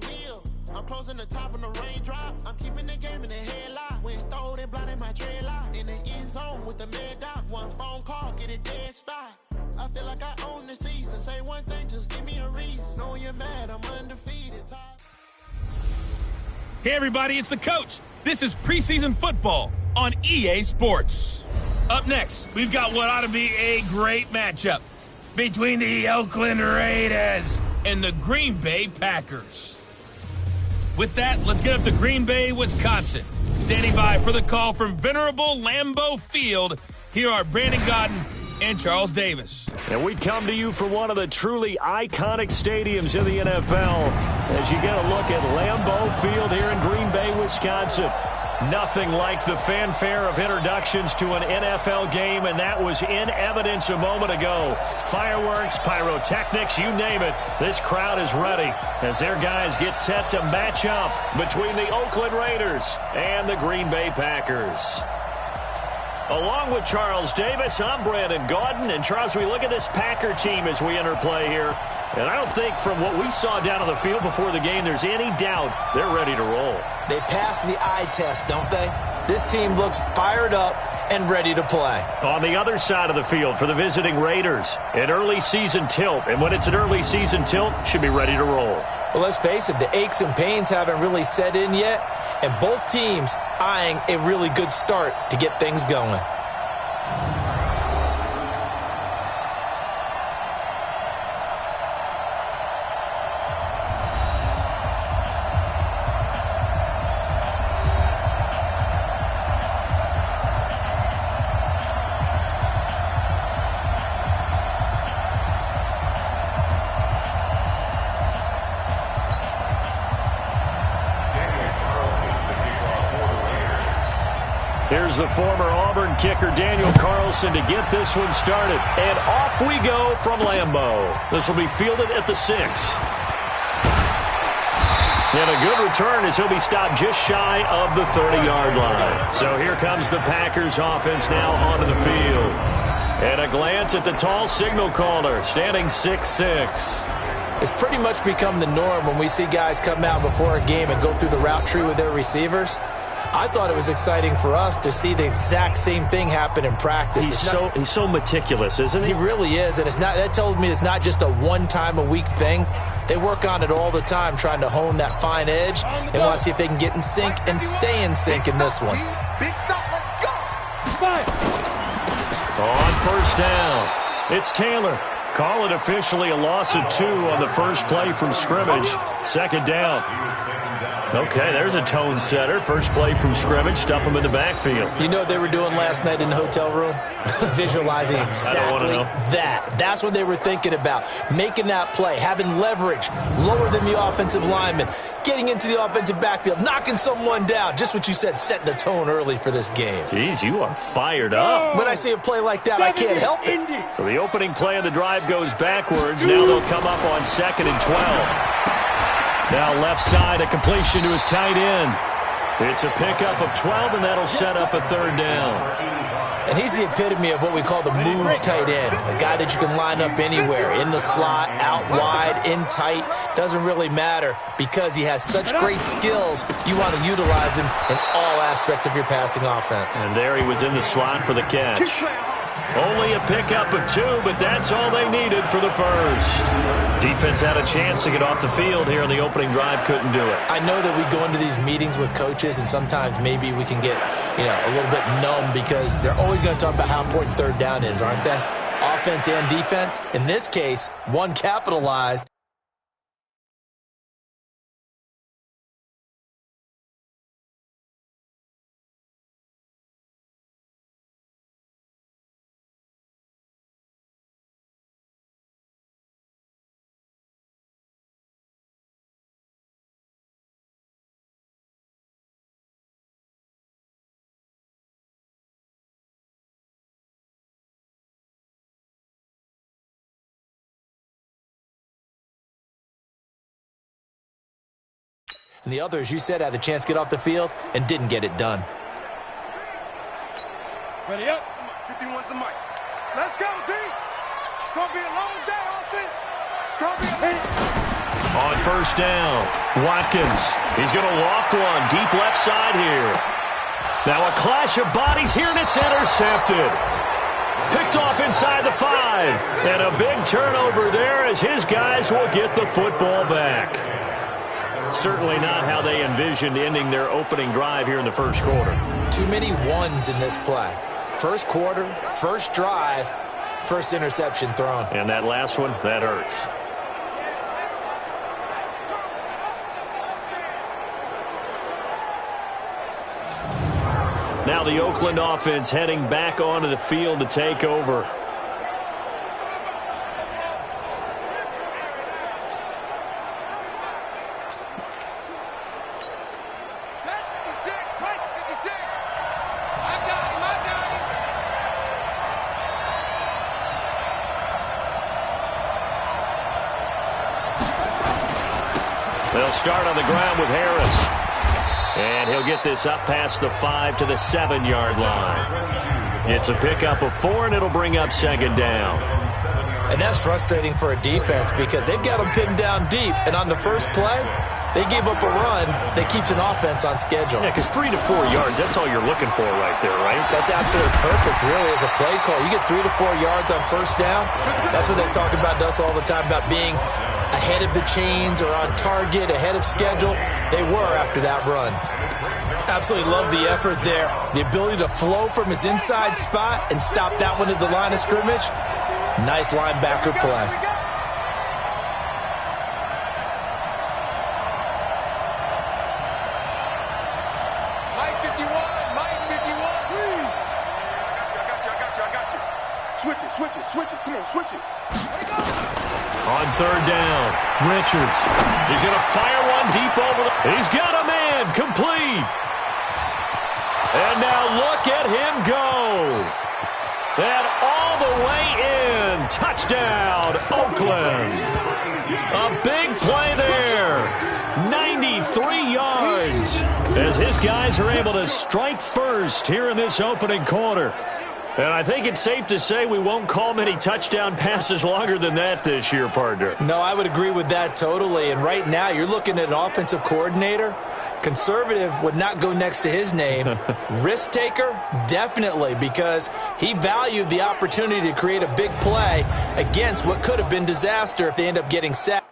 kill. I'm closing the top on the raindrop. I'm keeping the game in the headlock. When throwed and blinded my dreadlock. In the end zone with the mad dot. One phone call, get it dead stop. I feel like I own the season. Say one thing, just give me a reason. Knowing you're mad, I'm undefeated. Hey everybody, it's the coach. This is preseason football on EA Sports. Up next, we've got what ought to be a great matchup between the Oakland Raiders and the Green Bay Packers. With that, let's get up to Green Bay, Wisconsin. Standing by for the call from venerable Lambeau Field, here are Brandon Godden and Charles Davis. And we come to you from one of the truly iconic stadiums in the NFL as you get a look at Lambeau Field here in Green Bay, Wisconsin. Nothing like the fanfare of introductions to an NFL game, and that was in evidence a moment ago. Fireworks, pyrotechnics, you name it. This crowd is ready as their guys get set to match up between the Oakland Raiders and the Green Bay Packers. Along with Charles Davis, I'm Brandon Gaudin. And Charles, we look at this Packer team as we enter play here. And I don't think from what we saw down on the field before the game, there's any doubt they're ready to roll. They passed the eye test, don't they? This team looks fired up and ready to play. On the other side of the field for the visiting Raiders, an early season tilt. And when it's an early season tilt, should be ready to roll. Well, let's face it, the aches and pains haven't really set in yet. And both teams eyeing a really good start to get things going. Here's the former Auburn kicker, Daniel Carlson, to get this one started. And off we go from Lambeau. This will be fielded at the 6. And a good return as he'll be stopped just shy of the 30-yard line. So here comes the Packers offense now onto the field. And a glance at the tall signal caller, standing 6'6". It's pretty much become the norm when we see guys come out before a game and go through the route tree with their receivers. I thought it was exciting for us to see the exact same thing happen in practice. He's so meticulous, isn't he? He really is, and that tells me it's not just a one-time-a-week thing. They work on it all the time, trying to hone that fine edge, and want to see if they can get in sync and stay in sync in this one. Big stop, let's go! On first down, it's Taylor. Call it officially a loss of 2 on the first play from scrimmage. Second down. Okay, there's a tone setter. First play from scrimmage, stuff them in the backfield. You know what they were doing last night in the hotel room? Visualizing exactly that. That's what they were thinking about. Making that play, having leverage, lower than the offensive lineman, getting into the offensive backfield, knocking someone down. Just what you said, setting the tone early for this game. Jeez, you are fired up. When I see a play like that, I can't help it. So the opening play of the drive goes backwards. Now they'll come up on 2nd and 12. Now left side, a completion to his tight end. It's a pickup of 12, and that'll set up a third down. And he's the epitome of what we call the move tight end, a guy that you can line up anywhere, in the slot, out wide, in tight, doesn't really matter because he has such great skills. You want to utilize him in all aspects of your passing offense. And there he was in the slot for the catch. Only a pickup of 2, but that's all they needed for the first. Defense had a chance to get off the field here on the opening drive, couldn't do it. I know that we go into these meetings with coaches, and sometimes maybe we can get, a little bit numb because they're always going to talk about how important third down is, aren't they? Offense and defense. In this case, one capitalized. And the others, you said, had a chance to get off the field and didn't get it done. Ready up. 51's the mic. Let's go, D. It's going to be a long day, offense. It's going to be a On first down, Watkins. He's going to loft one deep left side here. Now a clash of bodies here, and it's intercepted. Picked off inside the 5. And a big turnover there as his guys will get the football back. Certainly not how they envisioned ending their opening drive here in the first quarter. Too many ones in this play. First quarter, first drive, first interception thrown. And that last one, that hurts. Now the Oakland offense heading back onto the field to take over. They'll start on the ground with Harris. And he'll get this up past the 5 to the 7-yard line. It's a pickup of 4, and it'll bring up second down. And that's frustrating for a defense because they've got them pinned down deep. And on the first play, they gave up a run that keeps an offense on schedule. Yeah, because 3 to 4 yards, that's all you're looking for right there, right? That's absolutely perfect, really, as a play call. You get 3 to 4 yards on first down. That's what they talk about us all the time, about being ahead of the chains or on target, ahead of schedule. They were after that run. Absolutely love the effort there. The ability to flow from his inside spot and stop that one at the line of scrimmage. Nice linebacker play. Mike 51, Mike 51. I got you. Switch it. Come on, switch it. On third down, Richards. He's going to fire one deep over the... He's got a man, complete. And now look at him go. And all the way in. Touchdown, Oakland. A big play there. 93 yards. As his guys are able to strike first here in this opening quarter. And I think it's safe to say we won't call many touchdown passes longer than that this year, partner. No, I would agree with that totally. And right now, you're looking at an offensive coordinator. Conservative would not go next to his name. Risk taker, definitely, because he valued the opportunity to create a big play against what could have been disaster if they end up getting sacked.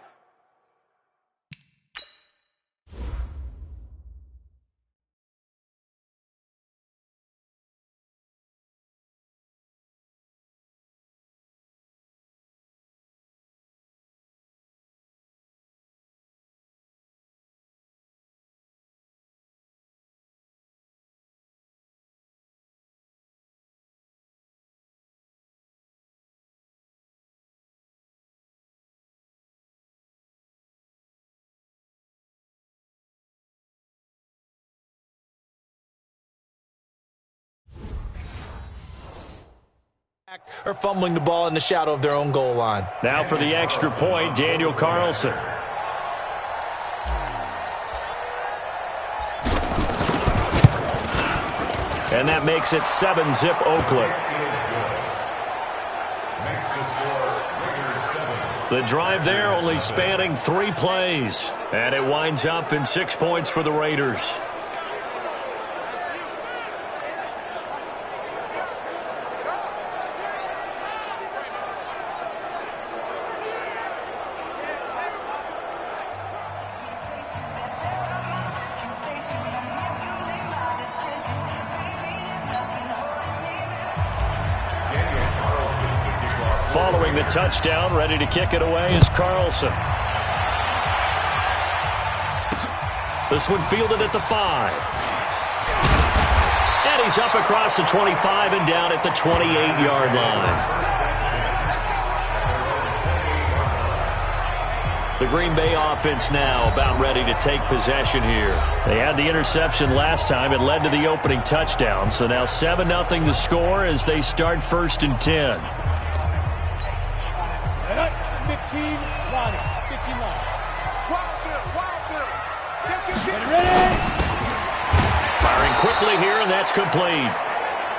Or fumbling the ball in the shadow of their own goal line. Now for the extra point, Daniel Carlson. And that makes it 7-zip Oakland. The drive there only spanning 3 plays. And it winds up in 6 points for the Raiders. Following the touchdown, ready to kick it away is Carlson. This one fielded at the 5. And he's up across the 25 and down at the 28-yard line. The Green Bay offense now about ready to take possession here. They had the interception last time. It led to the opening touchdown. So now 7-0 the score as they start 1st and 10. 15 line. Firing quickly here, and that's complete.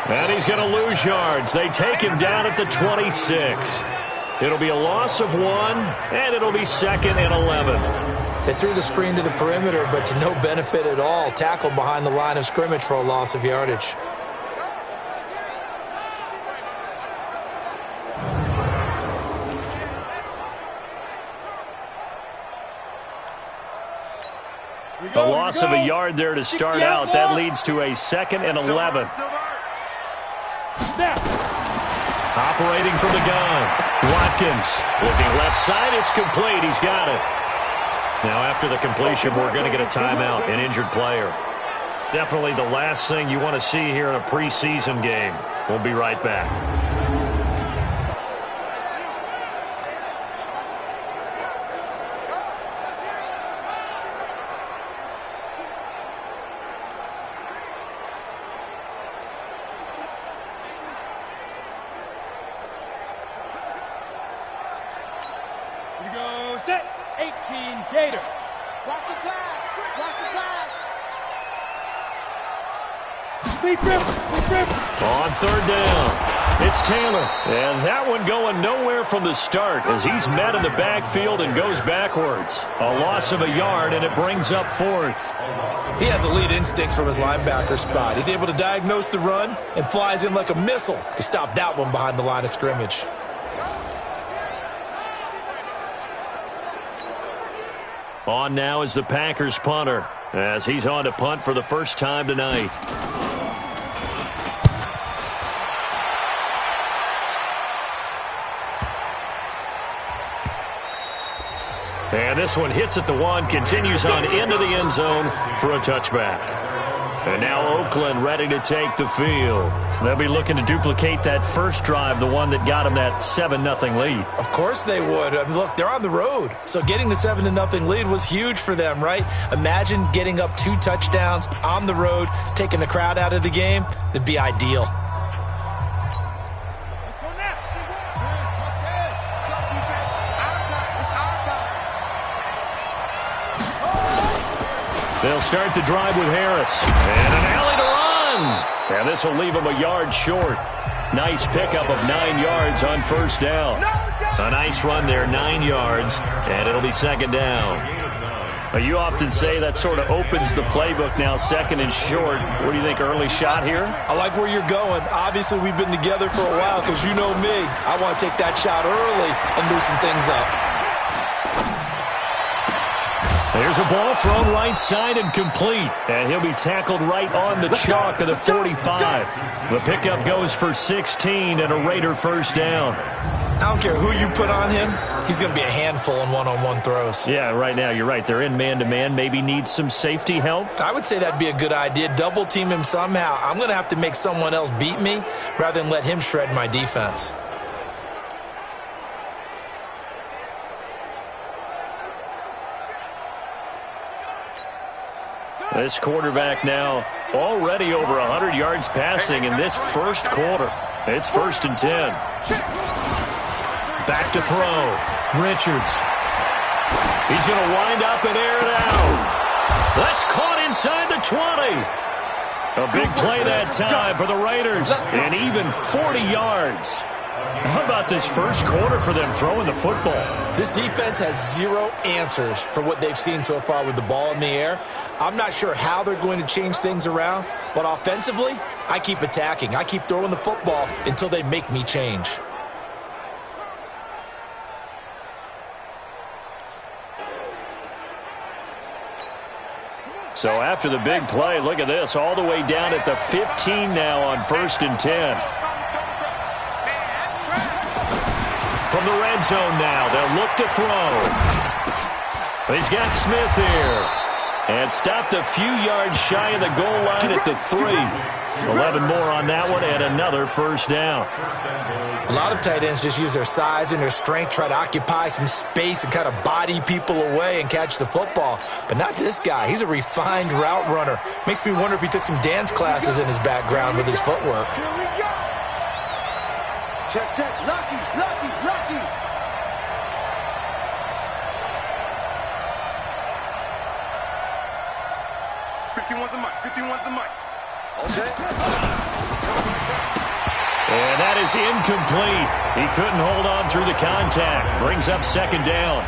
And he's going to lose yards. They take him down at the 26. It'll be a loss of 1, and it'll be 2nd and 11. They threw the screen to the perimeter, but to no benefit at all. Tackled behind the line of scrimmage for a loss of yardage. A loss of a yard there to start out. That leads to a 2nd and 11. Operating from the gun. Watkins looking left side. It's complete. He's got it. Now after the completion, we're going to get a timeout, an injured player. Definitely the last thing you want to see here in a preseason game. We'll be right back. Set. 18 Gator. Watch the pass. Watch the pass. Deep rip. On 3rd down, it's Taylor. And that one going nowhere from the start as he's met in the backfield and goes backwards. A loss of a yard, and it brings up 4th. He has elite instincts from his linebacker spot. He's able to diagnose the run and flies in like a missile to stop that one behind the line of scrimmage. On now is the Packers punter as he's on to punt for the first time tonight. And this one hits at the 1, continues on into the end zone for a touchback. And now Oakland ready to take the field. They'll be looking to duplicate that first drive, the one that got them that 7-0 lead. Of course they would. I mean, look, they're on the road. So getting the 7-0 lead was huge for them, right? Imagine getting up 2 touchdowns on the road, taking the crowd out of the game. That'd be ideal. Let's go now. Let's go, defense. Our time. It's our time. They'll start the drive with Harris. And an alley to run. And this will leave him a yard short. Nice pickup of 9 yards on first down. A nice run there, 9 yards, and it'll be 2nd down. You often say that sort of opens the playbook now, 2nd and short. What do you think, early shot here? I like where you're going. Obviously, we've been together for a while because you know me. I want to take that shot early and loosen things up. There's a ball thrown right side and complete. And he'll be tackled right on the chalk of the 45. The pickup goes for 16 and a Raider first down. I don't care who you put on him. He's going to be a handful in one-on-one throws. Yeah, right now, you're right. They're in man-to-man. Maybe needs some safety help. I would say that'd be a good idea. Double team him somehow. I'm going to have to make someone else beat me rather than let him shred my defense. This quarterback now already over 100 yards passing in this first quarter. It's 1st and 10. Back to throw. Richards. He's going to wind up and air it out. That's caught inside the 20. A big play that time for the Raiders. And even 40 yards. How about this first quarter for them throwing the football? This defense has 0 answers for what they've seen so far with the ball in the air. I'm not sure how they're going to change things around, but offensively, I keep attacking. I keep throwing the football until they make me change. So after the big play, look at this, all the way down at the 15 now on 1st and 10. From the red zone now, they'll look to throw. He's got Smith here. And stopped a few yards shy of the goal line at the 3. 11 more on that one and another first down. A lot of tight ends just use their size and their strength, try to occupy some space and kind of body people away and catch the football. But not this guy. He's a refined route runner. Makes me wonder if he took some dance classes in his background with his footwork. Here we go. Check, check. Lucky, lucky, lucky. And that is incomplete. He couldn't hold on through the contact. Brings up second down.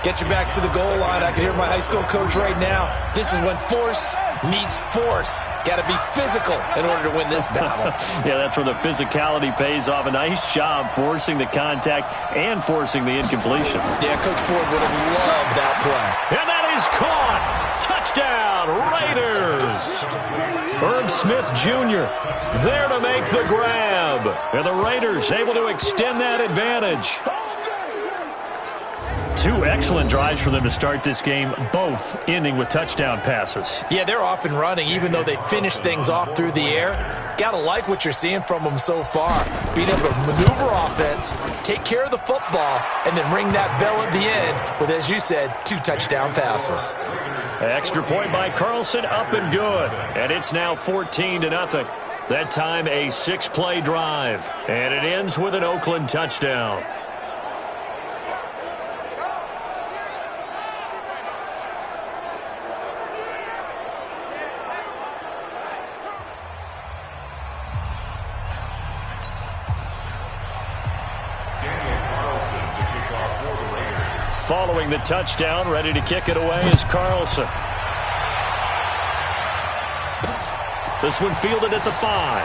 Get your backs to the goal line. I can hear my high school coach right now. This is when force meets force. Got to be physical in order to win this battle. Yeah, that's where the physicality pays off. A nice job forcing the contact and forcing the incompletion. Yeah, Coach Ford would have loved that play. And that is caught. Touchdown, Raiders. Herb Smith Jr. there to make the grab. And the Raiders able to extend that advantage. Two excellent drives for them to start this game, both ending with touchdown passes. Yeah, they're off and running, even though they finish things off through the air. Got to like what you're seeing from them so far. Being able to maneuver offense, take care of the football, and then ring that bell at the end with, as you said, 2 touchdown passes. Extra point by Carlson, up and good. And it's now 14-0. That time a 6-play drive. And it ends with an Oakland touchdown. Following the touchdown, ready to kick it away is Carlson. This one fielded at the 5.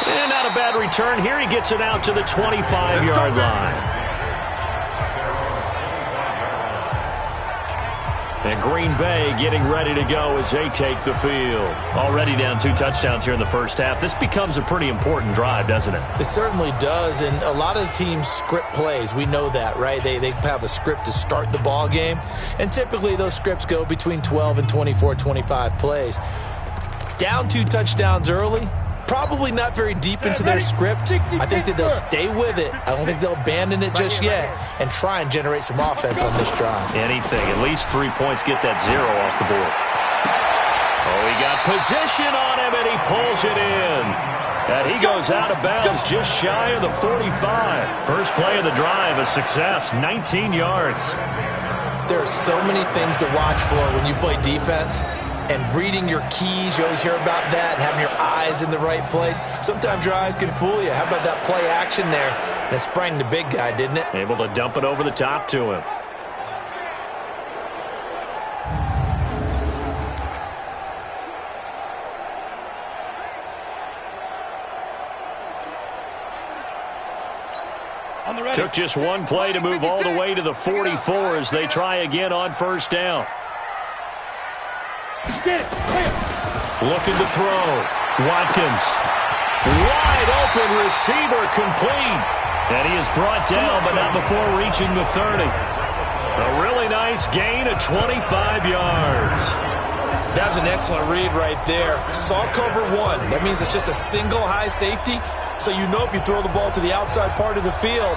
And not a bad return here. He gets it out to the 25-yard line. And Green Bay getting ready to go as they take the field. Already down 2 touchdowns here in the first half. This becomes a pretty important drive, doesn't it? It certainly does, and a lot of teams script plays. We know that, right? They have a script to start the ball game, and typically those scripts go between 12 and 24, 25 plays. Down 2 touchdowns early, probably not very deep into their script. I think that they'll stay with it. I don't think they'll abandon it just yet and try and generate some offense on this drive. Anything. At least 3 points. Get that 0 off the board. Oh, he got position on him, and he pulls it in. And he goes out of bounds just shy of the 45. First play of the drive, a success, 19 yards. There are so many things to watch for when you play defense. And reading your keys, you always hear about that, and having your eyes in the right place. Sometimes your eyes can fool you. How about that play action there? And it sprang the big guy, didn't it? Able to dump it over the top to him. Took just one play to move all the way to the 44 as they try again on first down. Looking to throw. Watkins. Wide open receiver complete. And he is brought down, but not before reaching the 30. A really nice gain of 25 yards. That was an excellent read right there. Saw cover 1. That means it's just a single high safety. So you know if you throw the ball to the outside part of the field,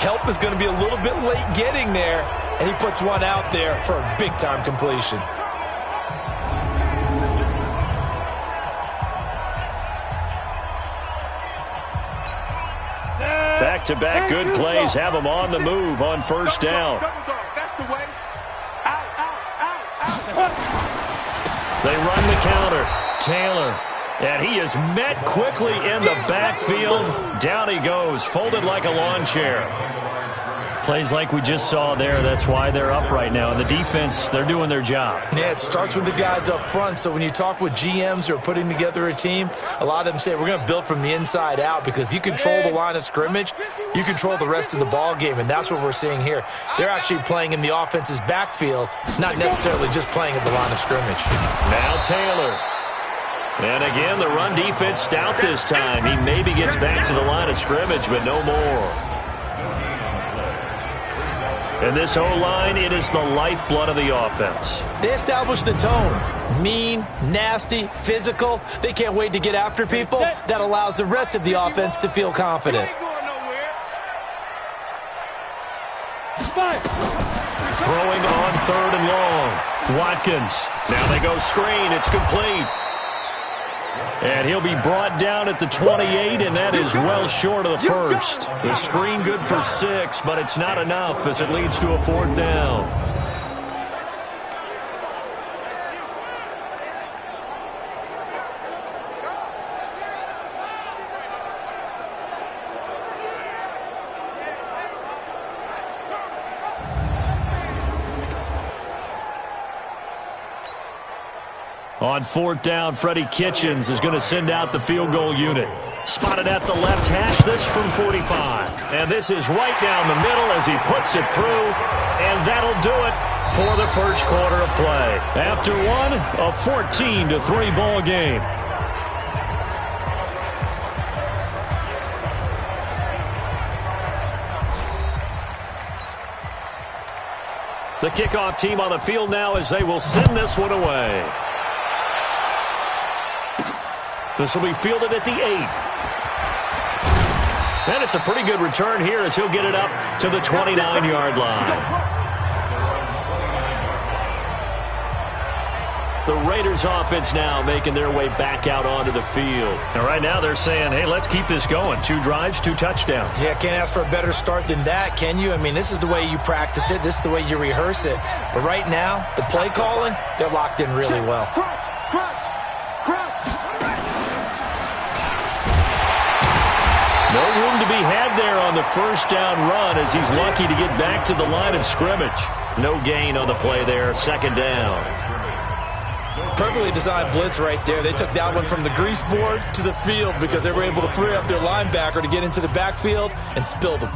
help is going to be a little bit late getting there. And he puts one out there for a big-time completion. Back-to-back good plays have him on the move on first down. That's the way. They run the counter. Taylor. And he is met quickly in the backfield. Down he goes, folded like a lawn chair. Plays like we just saw there. That's why they're up right now. And the defense, they're doing their job. Yeah, it starts with the guys up front. So when you talk with GMs who are putting together a team, a lot of them say we're going to build from the inside out, because if you control the line of scrimmage, you control the rest of the ball game, and that's what we're seeing here. They're actually playing in the offense's backfield, not necessarily just playing at the line of scrimmage. Now Taylor. And again, the run defense stout this time. He maybe gets back to the line of scrimmage, but no more. And this O-line, it is the lifeblood of the offense. They establish the tone. Mean, nasty, physical. They can't wait to get after people. That allows the rest of the offense to feel confident. Throwing on 3rd and long. Watkins. Now they go screen. It's complete. And he'll be brought down at the 28, and that is well short of the first. The screen good for 6, but it's not enough as it leads to a 4th down. On 4th down, Freddie Kitchens is going to send out the field goal unit. Spotted at the left hash, this from 45. And this is right down the middle as he puts it through. And that'll do it for the first quarter of play. After one, a 14-3 ball game. The kickoff team on the field now as they will send this one away. This will be fielded at the 8. And it's a pretty good return here as he'll get it up to the 29-yard line. The Raiders offense now making their way back out onto the field. And right now they're saying, hey, let's keep this going. 2 drives, 2 touchdowns. Yeah, can't ask for a better start than that, can you? I mean, this is the way you practice it. This is the way you rehearse it. But right now, the play calling, they're locked in really well. Crunch, crunch, crunch. No room to be had there on the first down run as he's lucky to get back to the line of scrimmage. No gain on the play there, 2nd down. Perfectly designed blitz right there. They took that one from the grease board to the field because they were able to free up their linebacker to get into the backfield and spill them.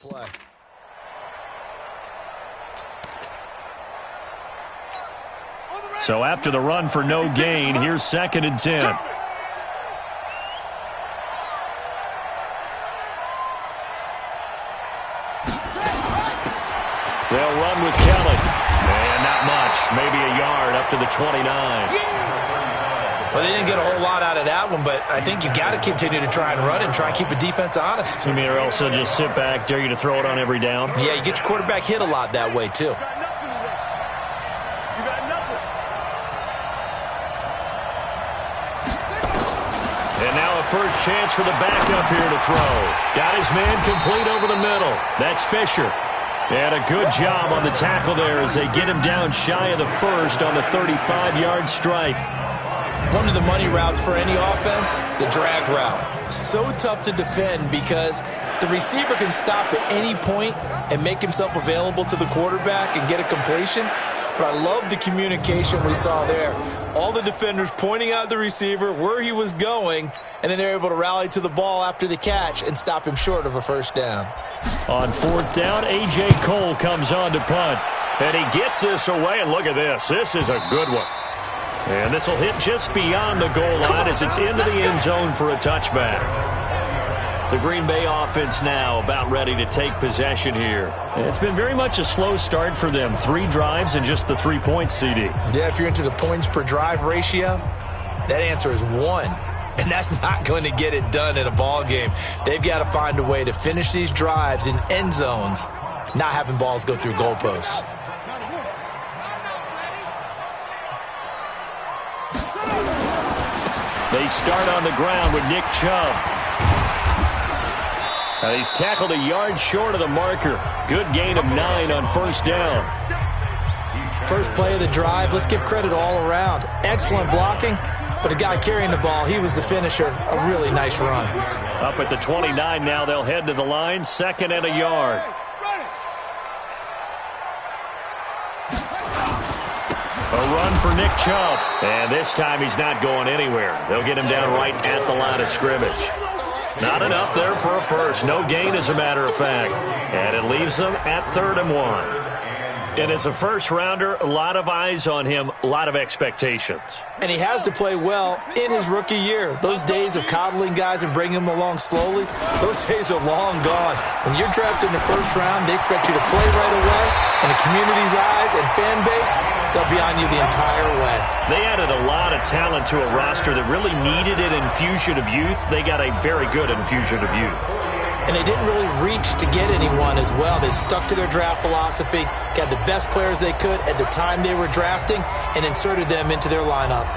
play. So after the run for no gain, here's 2nd and 10. They'll run with Kelly. And not much. Maybe a yard up to the 29. Well, they didn't get a whole lot out of that one, but I think you got to continue to try and run and try and keep the defense honest. You mean or else they'll just sit back, dare you to throw it on every down? Yeah, you get your quarterback hit a lot that way, too. And now a first chance for the backup here to throw. Got his man complete over the middle. That's Fisher. And a good job on the tackle there as they get him down shy of the first on the 35-yard strike. One of the money routes for any offense, the drag route. So tough to defend because the receiver can stop at any point and make himself available to the quarterback and get a completion. But I love the communication we saw there. All the defenders pointing out the receiver, where he was going, and then they're able to rally to the ball after the catch and stop him short of a first down. On 4th down, A.J. Cole comes on to punt. And he gets this away, and look at this. This is a good one. And this will hit just beyond the goal line as it's into the end zone for a touchback. The Green Bay offense now about ready to take possession here. It's been very much a slow start for them. 3 drives and just the 3 points, CD. Yeah, if you're into the points per drive ratio, that answer is 1. And that's not going to get it done in a ball game. They've got to find a way to finish these drives in end zones, not having balls go through goalposts. They start on the ground with Nick Chubb. He's tackled a yard short of the marker. Good gain of 9 on first down. First play of the drive, let's give credit all around. Excellent blocking, but the guy carrying the ball, he was the finisher. A really nice run. Up at the 29 now, they'll head to the line. 2nd and a yard. A run for Nick Chubb. And this time he's not going anywhere. They'll get him down right at the line of scrimmage. Not enough there for a first. No gain, as a matter of fact. And it leaves them at 3rd and 1. And as a first-rounder, a lot of eyes on him, a lot of expectations. And he has to play well in his rookie year. Those days of coddling guys and bringing them along slowly, those days are long gone. When you're drafted in the first round, they expect you to play right away. And the community's eyes and fan base, they'll be on you the entire way. They added a lot of talent to a roster that really needed an infusion of youth. They got a very good infusion of youth. And they didn't really reach to get anyone as well. They stuck to their draft philosophy, got the best players they could at the time they were drafting, and inserted them into their lineup.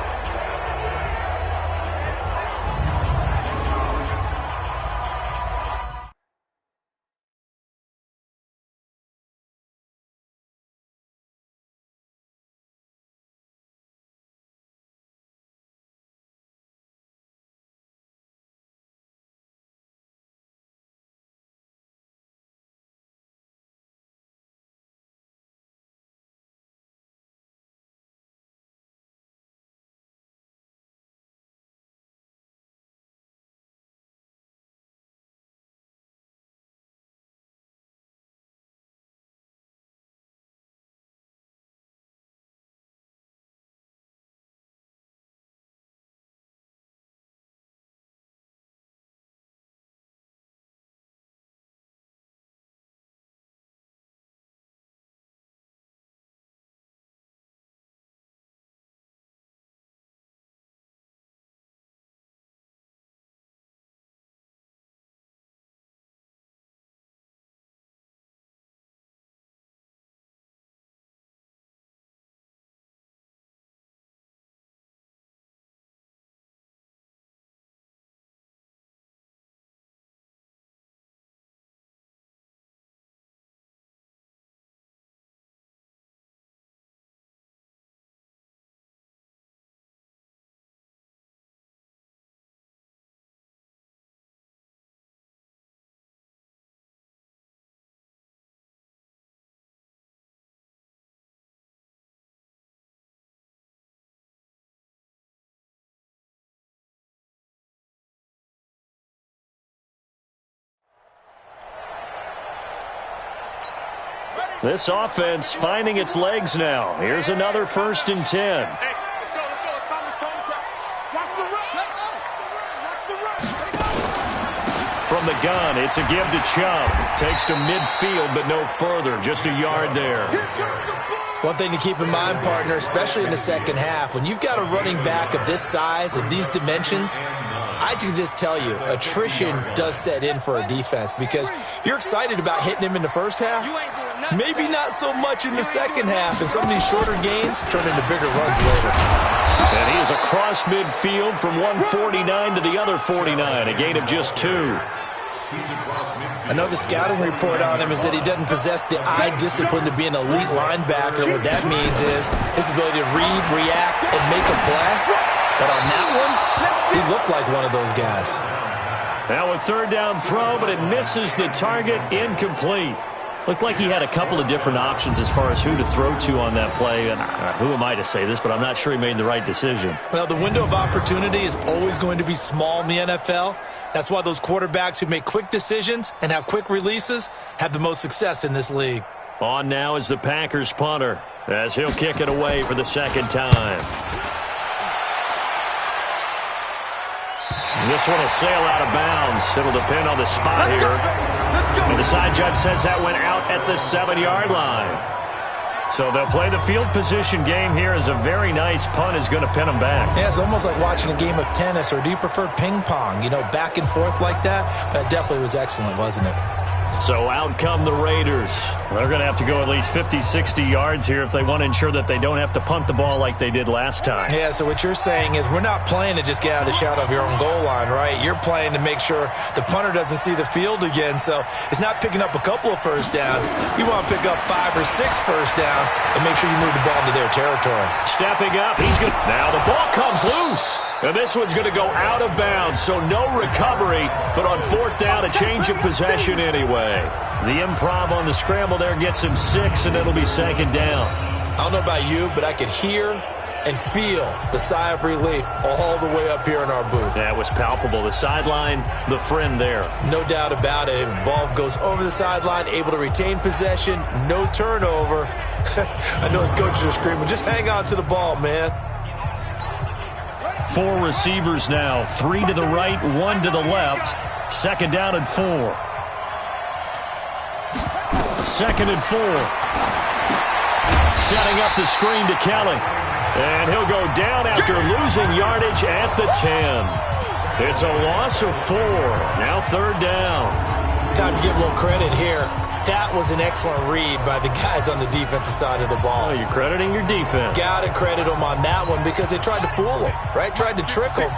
This offense finding its legs now. Here's another 1st and 10. From the gun, it's a give to Chubb. Takes to midfield, but no further. Just a yard there. One thing to keep in mind, partner, especially in the second half, when you've got a running back of this size, of these dimensions, I can just tell you, attrition does set in for a defense because you're excited about hitting him in the first half. Maybe not so much in the second half, and some of these shorter gains turn into bigger runs later. And he is across midfield from 149 to the other 49, a gain of just 2. Another scouting report on him is that he doesn't possess the eye discipline to be an elite linebacker. What that means is his ability to read, react, and make a play. But on that one, he looked like one of those guys. Now a 3rd down throw, but it misses the target, incomplete. Looked like he had a couple of different options as far as who to throw to on that play. And who am I to say this, but I'm not sure he made the right decision. Well, the window of opportunity is always going to be small in the NFL. That's why those quarterbacks who make quick decisions and have quick releases have the most success in this league. On now is the Packers punter as he'll kick it away for the 2nd time. This one will sail out of bounds. It'll depend on the spot here. And the side judge says that went out at the 7-yard line. So they'll play the field position game here as a very nice punt is going to pin them back. Yeah, it's almost like watching a game of tennis, or do you prefer ping pong? You know, back and forth like that? That definitely was excellent, wasn't it? So out come the Raiders. They're going to have to go at least 50, 60 yards here if they want to ensure that they don't have to punt the ball like they did last time. Yeah, so what you're saying is we're not playing to just get out of the shadow of your own goal line, right? You're playing to make sure the punter doesn't see the field again. So it's not picking up a couple of first downs. You want to pick up 5 or 6 first downs and make sure you move the ball into their territory. Stepping up, he's good. Now the ball comes loose. And this one's going to go out of bounds, so no recovery, but on 4th down, a change of possession anyway. The improv on the scramble there gets him 6, and it'll be 2nd down. I don't know about you, but I could hear and feel the sigh of relief all the way up here in our booth. That was palpable. The sideline, the friend there. No doubt about it. The ball goes over the sideline, able to retain possession, no turnover. I know his coaches are screaming, just hang on to the ball, man. 4 receivers now, 3 to the right, 1 to the left. 2nd down and 4. 2nd and 4. Setting up the screen to Kelly. And he'll go down after losing yardage at the 10. It's a loss of 4. Now 3rd down. Time to give a little credit here. That was an excellent read by the guys on the defensive side of the ball. Oh, you're crediting your defense. Got to credit them on that one because they tried to fool him, right? Tried to trick him.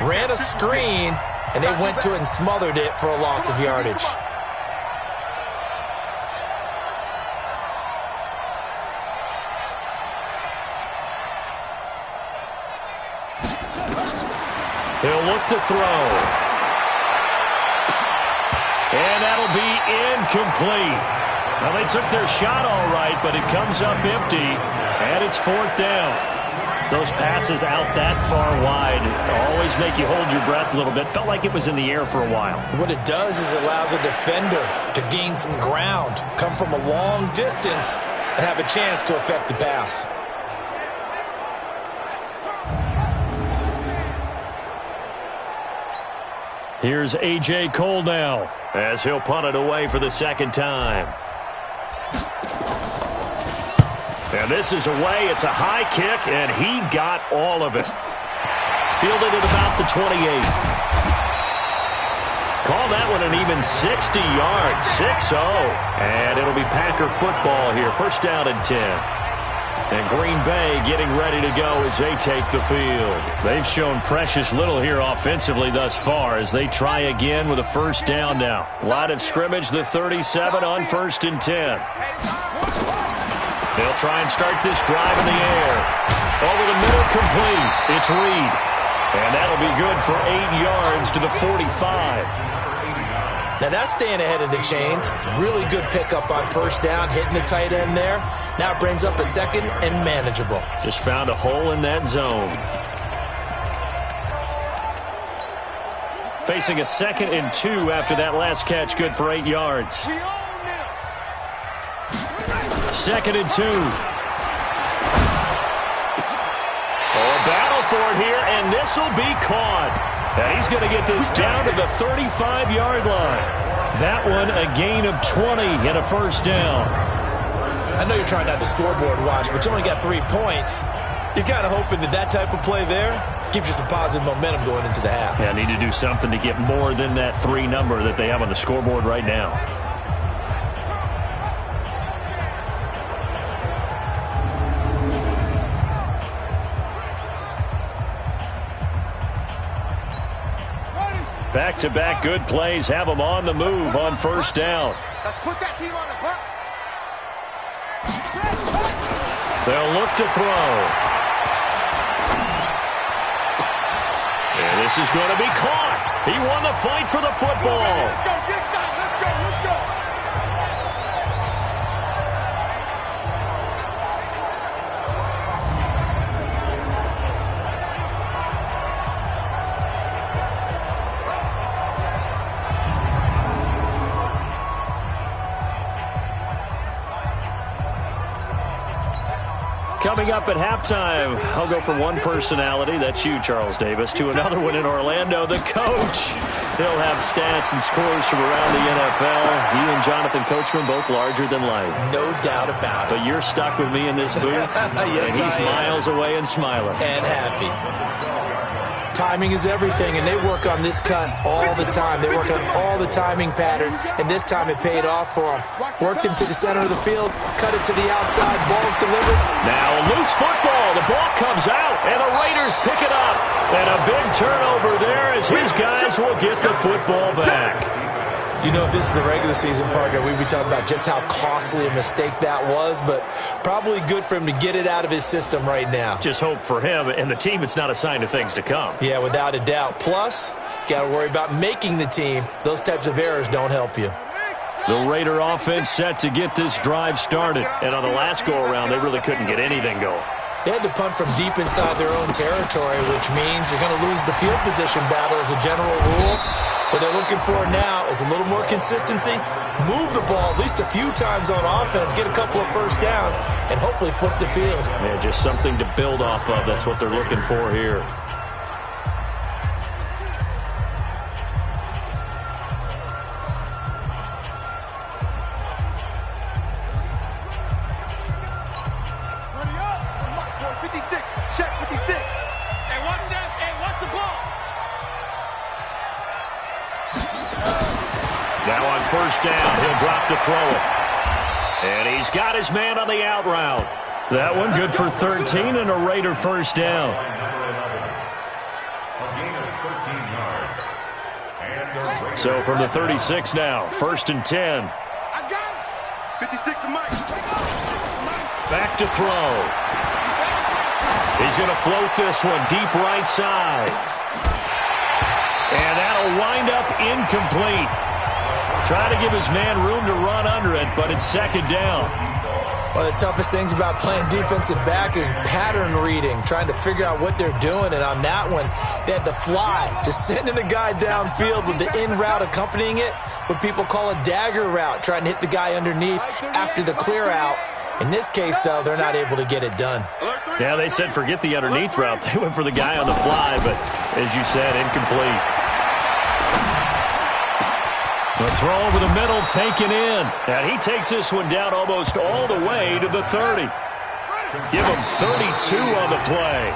Ran a screen, and they went to it and smothered it for a loss of yardage. He'll look to throw. And that'll be incomplete. Well, they took their shot all right, but it comes up empty, and it's 4th down. Those passes out that far wide always make you hold your breath a little bit. Felt like it was in the air for a while. What it does is it allows a defender to gain some ground, come from a long distance, and have a chance to affect the pass. Here's A.J. Cole now as he'll punt it away for the 2nd time. And this is away. It's a high kick, and he got all of it. Fielded at about the 28. Call that one an even 60 yards, 6-0. And it'll be Packer football here. 1st down and 10. And Green Bay getting ready to go as they take the field. They've shown precious little here offensively thus far as they try again with a 1st down now. Line of scrimmage, the 37 on 1st and 10. They'll try and start this drive in the air. Over the middle, complete. It's Reed. And that'll be good for 8 yards to the 45. Now that's staying ahead of the chains. Really good pickup on 1st down, hitting the tight end there. Now it brings up a 2nd and manageable. Just found a hole in that zone. Facing a 2nd and 2 after that last catch, good for 8 yards. 2nd and 2. Oh, a battle for it here, and this will be caught. And he's going to get this down to the 35-yard line. That one a gain of 20 and a first down. I know you're trying not to scoreboard watch, but you only got 3 points. You're kind of hoping that that type of play there gives you some positive momentum going into the half. Yeah, need to do something to get more than that 3 number that they have on the scoreboard right now. Back-to-back good plays have them on the move on first down. Let's put that team on the bus. They'll look to throw. And this is going to be caught. He won the fight for the football. Let's go, get that. Let's go, let's go. Coming up at halftime, I'll go from one personality, that's you, Charles Davis, to another one in Orlando, the coach. He'll have stats and scores from around the NFL. You and Jonathan Coachman, both larger than life. No doubt about it. But you're stuck with me in this booth, Yes, and he's miles away and smiling. And happy. Timing is everything, and they work on this cut all the time. They work on all the timing patterns, and this time it paid off for them. Worked him to the center of the field, cut it to the outside, ball's delivered. Now a loose football. The ball comes out, and the Raiders pick it up. And a big turnover there as his guys will get the football back. You know, if this is the regular season, partner, we'd be talking about just how costly a mistake that was, but probably good for him to get it out of his system right now. Just hope for him and the team it's not a sign of things to come. Yeah, without a doubt. Plus, got to worry about making the team. Those types of errors don't help you. The Raider offense set to get this drive started. And on the last go-around, they really couldn't get anything going. They had to punt from deep inside their own territory, which means you're going to lose the field position battle as a general rule. What they're looking for now is a little more consistency, move the ball at least a few times on offense, get a couple of first downs, and hopefully flip the field. Yeah, just something to build off of. That's what they're looking for here. Hurry up. 56. Check 56. Hey, watch that. Hey, watch the ball. Now on first down, he'll drop to throw it. And he's got his man on the out route. That one good for 13 and a Raider first down. So from the 36 now, 1st and 10. I got it. 56 to Mike. Back to throw. He's going to float this one deep right side. And that'll wind up incomplete. Try to give his man room to run under it, but it's 2nd down. One of the toughest things about playing defensive back is pattern reading, trying to figure out what they're doing. And on that one, they had the fly, just sending the guy downfield with the in route accompanying it, what people call a dagger route, trying to hit the guy underneath after the clear out. In this case, though, they're not able to get it done. Yeah, they said forget the underneath route. They went for the guy on the fly, but as you said, incomplete. The throw over the middle taken in. And he takes this one down almost all the way to the 30. Give him 32 on the play.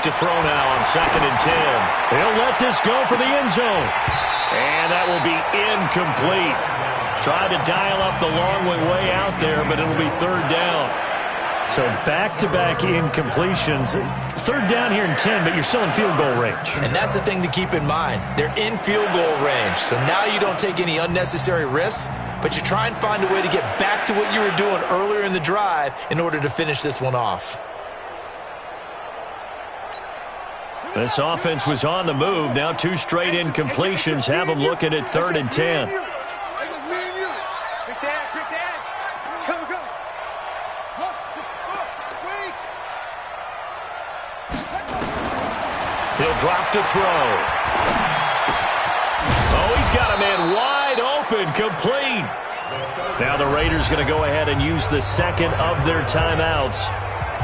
To throw now on 2nd and 10. He'll let this go for the end zone. And that will be incomplete. Tried to dial up the long way out there, but it'll be 3rd down. So back-to-back incompletions. Third down here in 10, but you're still in field goal range. And that's the thing to keep in mind. They're in field goal range. So now you don't take any unnecessary risks, but you try and find a way to get back to what you were doing earlier in the drive in order to finish this one off. This offense was on the move. Now 2 straight incompletions have them looking at 3rd and 10. He'll drop to throw. Oh, he's got a man wide open, complete. Now the Raiders going to go ahead and use the second of their timeouts,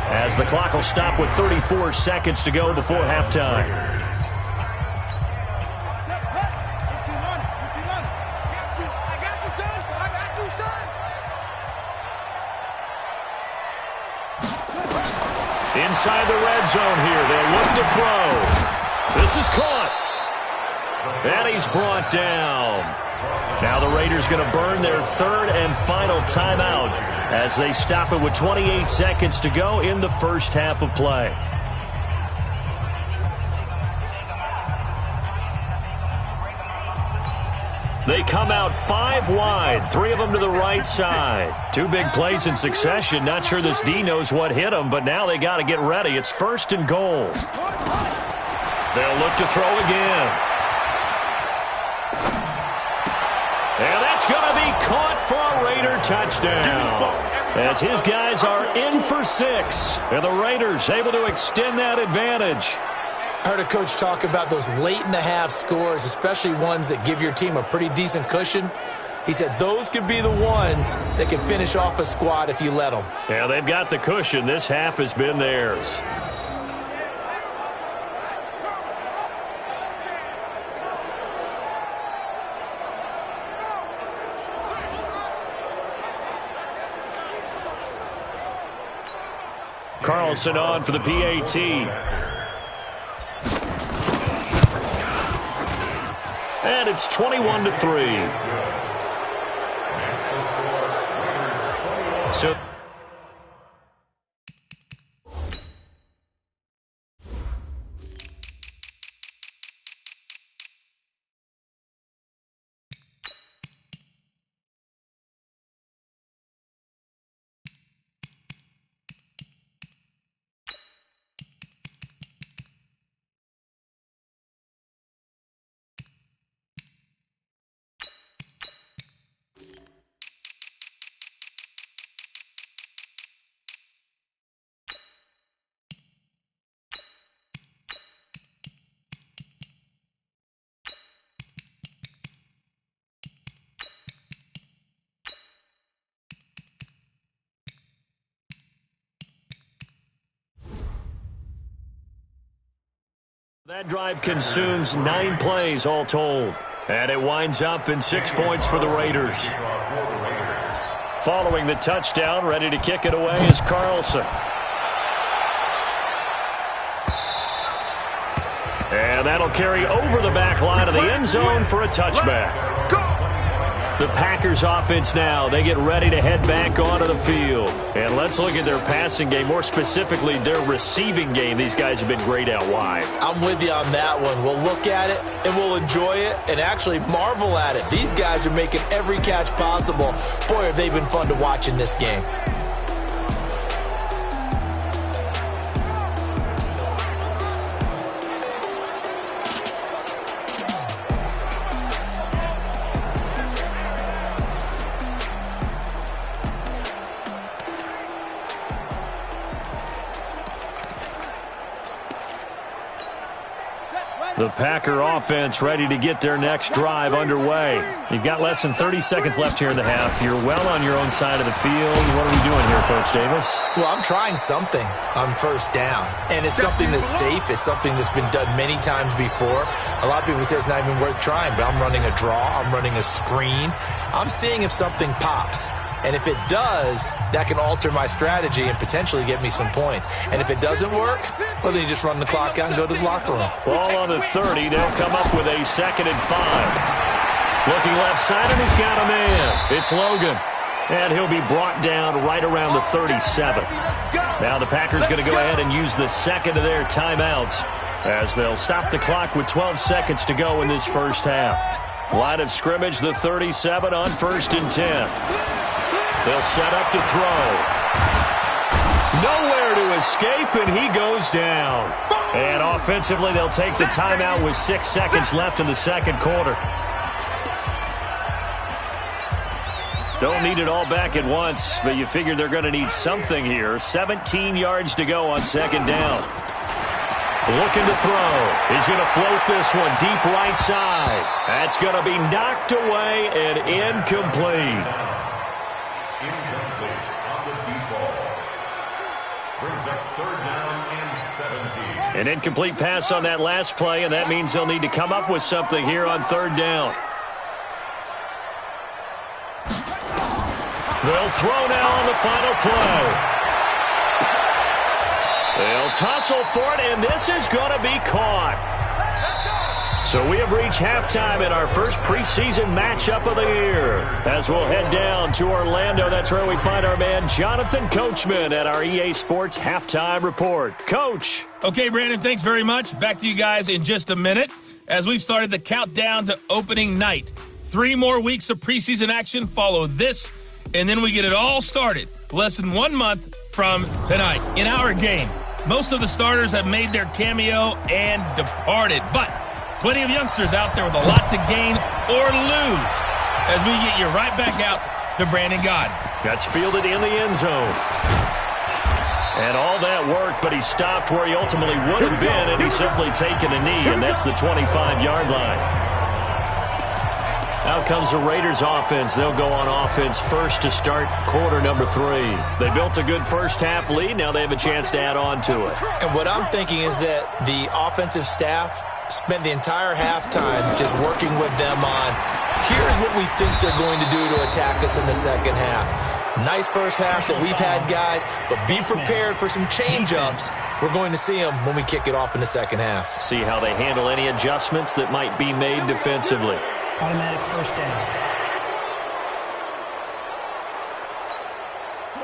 as the clock will stop with 34 seconds to go before halftime. Inside the red zone here, they'll look to throw. This is caught. And he's brought down. Now the Raiders going to burn their 3rd and final timeout as they stop it with 28 seconds to go in the first half of play. They come out 5 wide, 3 of them to the right side. 2 big plays in succession. Not sure this D knows what hit them, but now they got to get ready. It's 1st and goal. They'll look to throw again. And that's going to be caught for a Raider touchdown, as his guys are in for 6. And the Raiders able to extend that advantage. I heard a coach talk about those late-in-the-half scores, especially ones that give your team a pretty decent cushion. He said those could be the ones that can finish off a squad if you let them. Yeah, they've got the cushion. This half has been theirs. Carlson on for the PAT. And it's 21-3. So that drive consumes 9 plays all told. And it winds up in 6 points for the Raiders. Following the touchdown, ready to kick it away is Carlson. And that'll carry over the back line of the end zone for a touchback. The Packers offense now, they get ready to head back onto the field. And let's look at their passing game, more specifically their receiving game. These guys have been great out wide. I'm with you on that one. We'll look at it, and we'll enjoy it, and actually marvel at it. These guys are making every catch possible. Boy, have they been fun to watch in this game. The Packer offense ready to get their next drive underway. You've got less than 30 seconds left here in the half. You're well on your own side of the field. What are we doing here, Coach Davis? Well, I'm trying something on first down, and it's something that's safe. It's something that's been done many times before. A lot of people say it's not even worth trying, but I'm running a draw. I'm running a screen. I'm seeing if something pops. And if it does, that can alter my strategy and potentially get me some points. And if it doesn't work, well, then you just run the clock out and go to the locker room. Ball on the 30. They'll come up with a 2nd and 5. Looking left side, and he's got a man. It's Logan. And he'll be brought down right around the 37. Now the Packers going to go ahead and use the second of their timeouts as they'll stop the clock with 12 seconds to go in this first half. Line of scrimmage, the 37 on 1st and 10. They'll set up to throw. Nowhere to escape, and he goes down. And offensively, they'll take the timeout with 6 seconds left in the second quarter. Don't need it all back at once, but you figure they're going to need something here. 17 yards to go on second down. Looking to throw. He's going to float this one deep right side. That's going to be knocked away and incomplete. Incomplete on the default. Brings up 3rd down and 17. An incomplete pass on that last play, and that means they'll need to come up with something here on 3rd down. They'll throw now on the final play. They'll tussle for it, and this is going to be caught. So we have reached halftime in our first preseason matchup of the year. As we'll head down to Orlando, that's where we find our man Jonathan Coachman at our EA Sports Halftime Report. Coach. Okay, Brandon, thanks very much. Back to you guys in just a minute as we've started the countdown to opening night. 3 more weeks of preseason action follow this, and then we get it all started less than 1 month from tonight. In our game, most of the starters have made their cameo and departed, but plenty of youngsters out there with a lot to gain or lose as we get you right back out to Brandon Gaudin. That's fielded in the end zone. And all that work, but he stopped where he ultimately would have been, and he's simply taken a knee, and that's the 25-yard line. Out comes the Raiders offense. They'll go on offense first to start quarter number 3. They built a good first half lead. Now they have a chance to add on to it. And what I'm thinking is that the offensive staff spent the entire halftime just working with them on, here's what we think they're going to do to attack us in the second half. Nice first half that we've had, guys, but be prepared for some change-ups. We're going to see them when we kick it off in the second half. See how they handle any adjustments that might be made defensively. Automatic first down.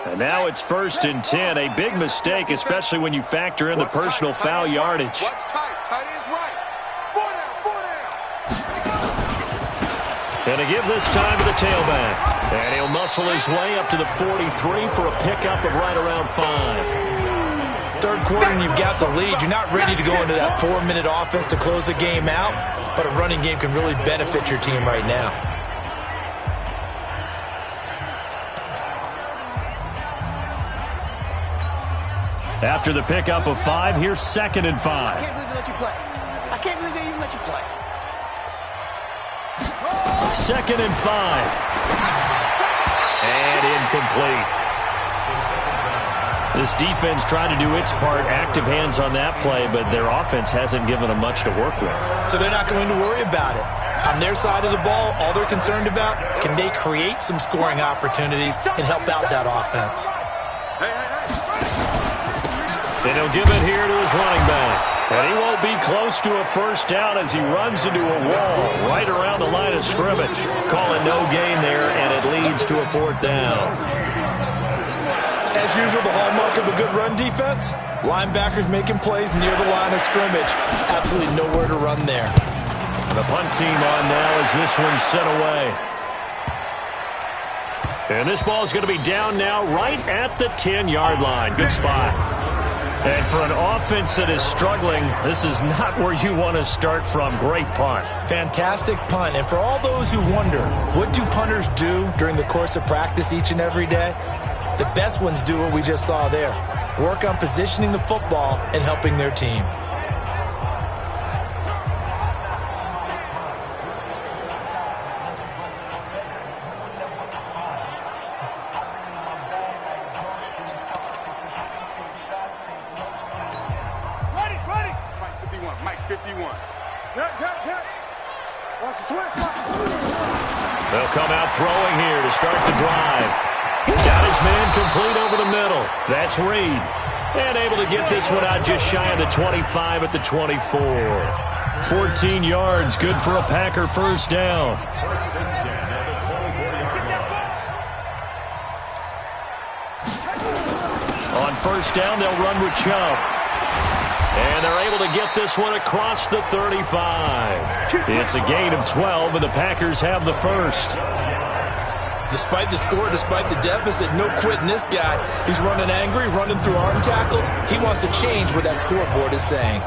And now it's 1st and 10. A big mistake, especially when you factor in the personal foul yardage. What's tight? Tight is right. 4 down. And to give this time to the tailback. And he'll muscle his way up to the 43 for a pickup of right around 5. Third quarter and you've got the lead. You're not ready to go into that 4-minute offense to close the game out, but a running game can really benefit your team right now. After the pickup of 5, here's 2nd and 5. I can't believe they let you play. I can't believe they even let you play. 2nd and 5. And incomplete. This defense tried to do its part, active hands on that play, but their offense hasn't given them much to work with. So they're not going to worry about it. On their side of the ball, all they're concerned about, can they create some scoring opportunities and help out that offense? And he'll give it here to his running back. And he won't be close to a first down as he runs into a wall right around the line of scrimmage. Calling no gain there, and it leads to a 4th down. As usual, the hallmark of a good run defense, linebackers making plays near the line of scrimmage. Absolutely nowhere to run there. The punt team on now as this one's sent away. And this ball is going to be down now right at the 10-yard line. Good spot. And for an offense that is struggling, this is not where you want to start from. Great punt. Fantastic punt. And for all those who wonder, what do punters do during the course of practice each and every day? The best ones do what we just saw there. Work on positioning the football and helping their team. Ready. Mike 51. Get. Watch the twist. They'll come out throwing here to start the drive. Got his man complete over the middle. That's Reed. And able to get this one out just shy of the 25 at the 24. 14 yards, good for a Packer first down. first down, they'll run with Chubb. And they're able to get this one across the 35. It's a gain of 12, and the Packers have the first. Despite the score, despite the deficit, no quitting this guy. He's running angry, running through arm tackles. He wants to change what that scoreboard is saying.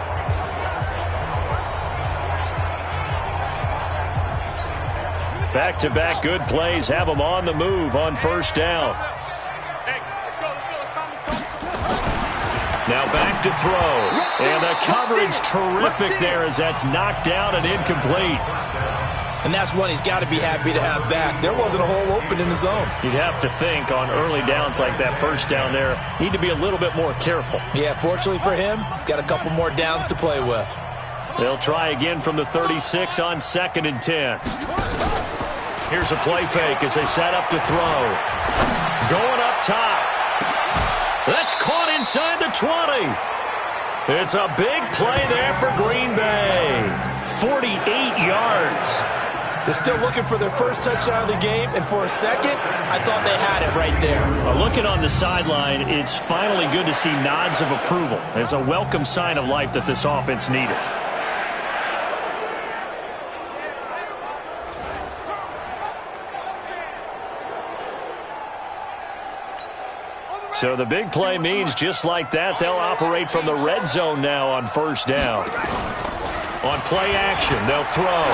Back-to-back good plays have them on the move on first down. Now back to throw. And the coverage terrific there as that's knocked down and incomplete. And that's one he's got to be happy to have back. There wasn't a hole open in the zone. You'd have to think on early downs like that first down there, need to be a little bit more careful. Yeah, fortunately for him, got a couple more downs to play with. They'll try again from the 36 on 2nd and 10. Here's a play fake as they set up to throw. Going up top. That's caught inside the 20. It's a big play there for Green Bay. 48 yards. They're still looking for their first touchdown of the game, and for a second, I thought they had it right there. Looking on the sideline, it's finally good to see nods of approval. It's a welcome sign of life that this offense needed. So the big play means just like that, they'll operate from the red zone now on first down. On play action, they'll throw.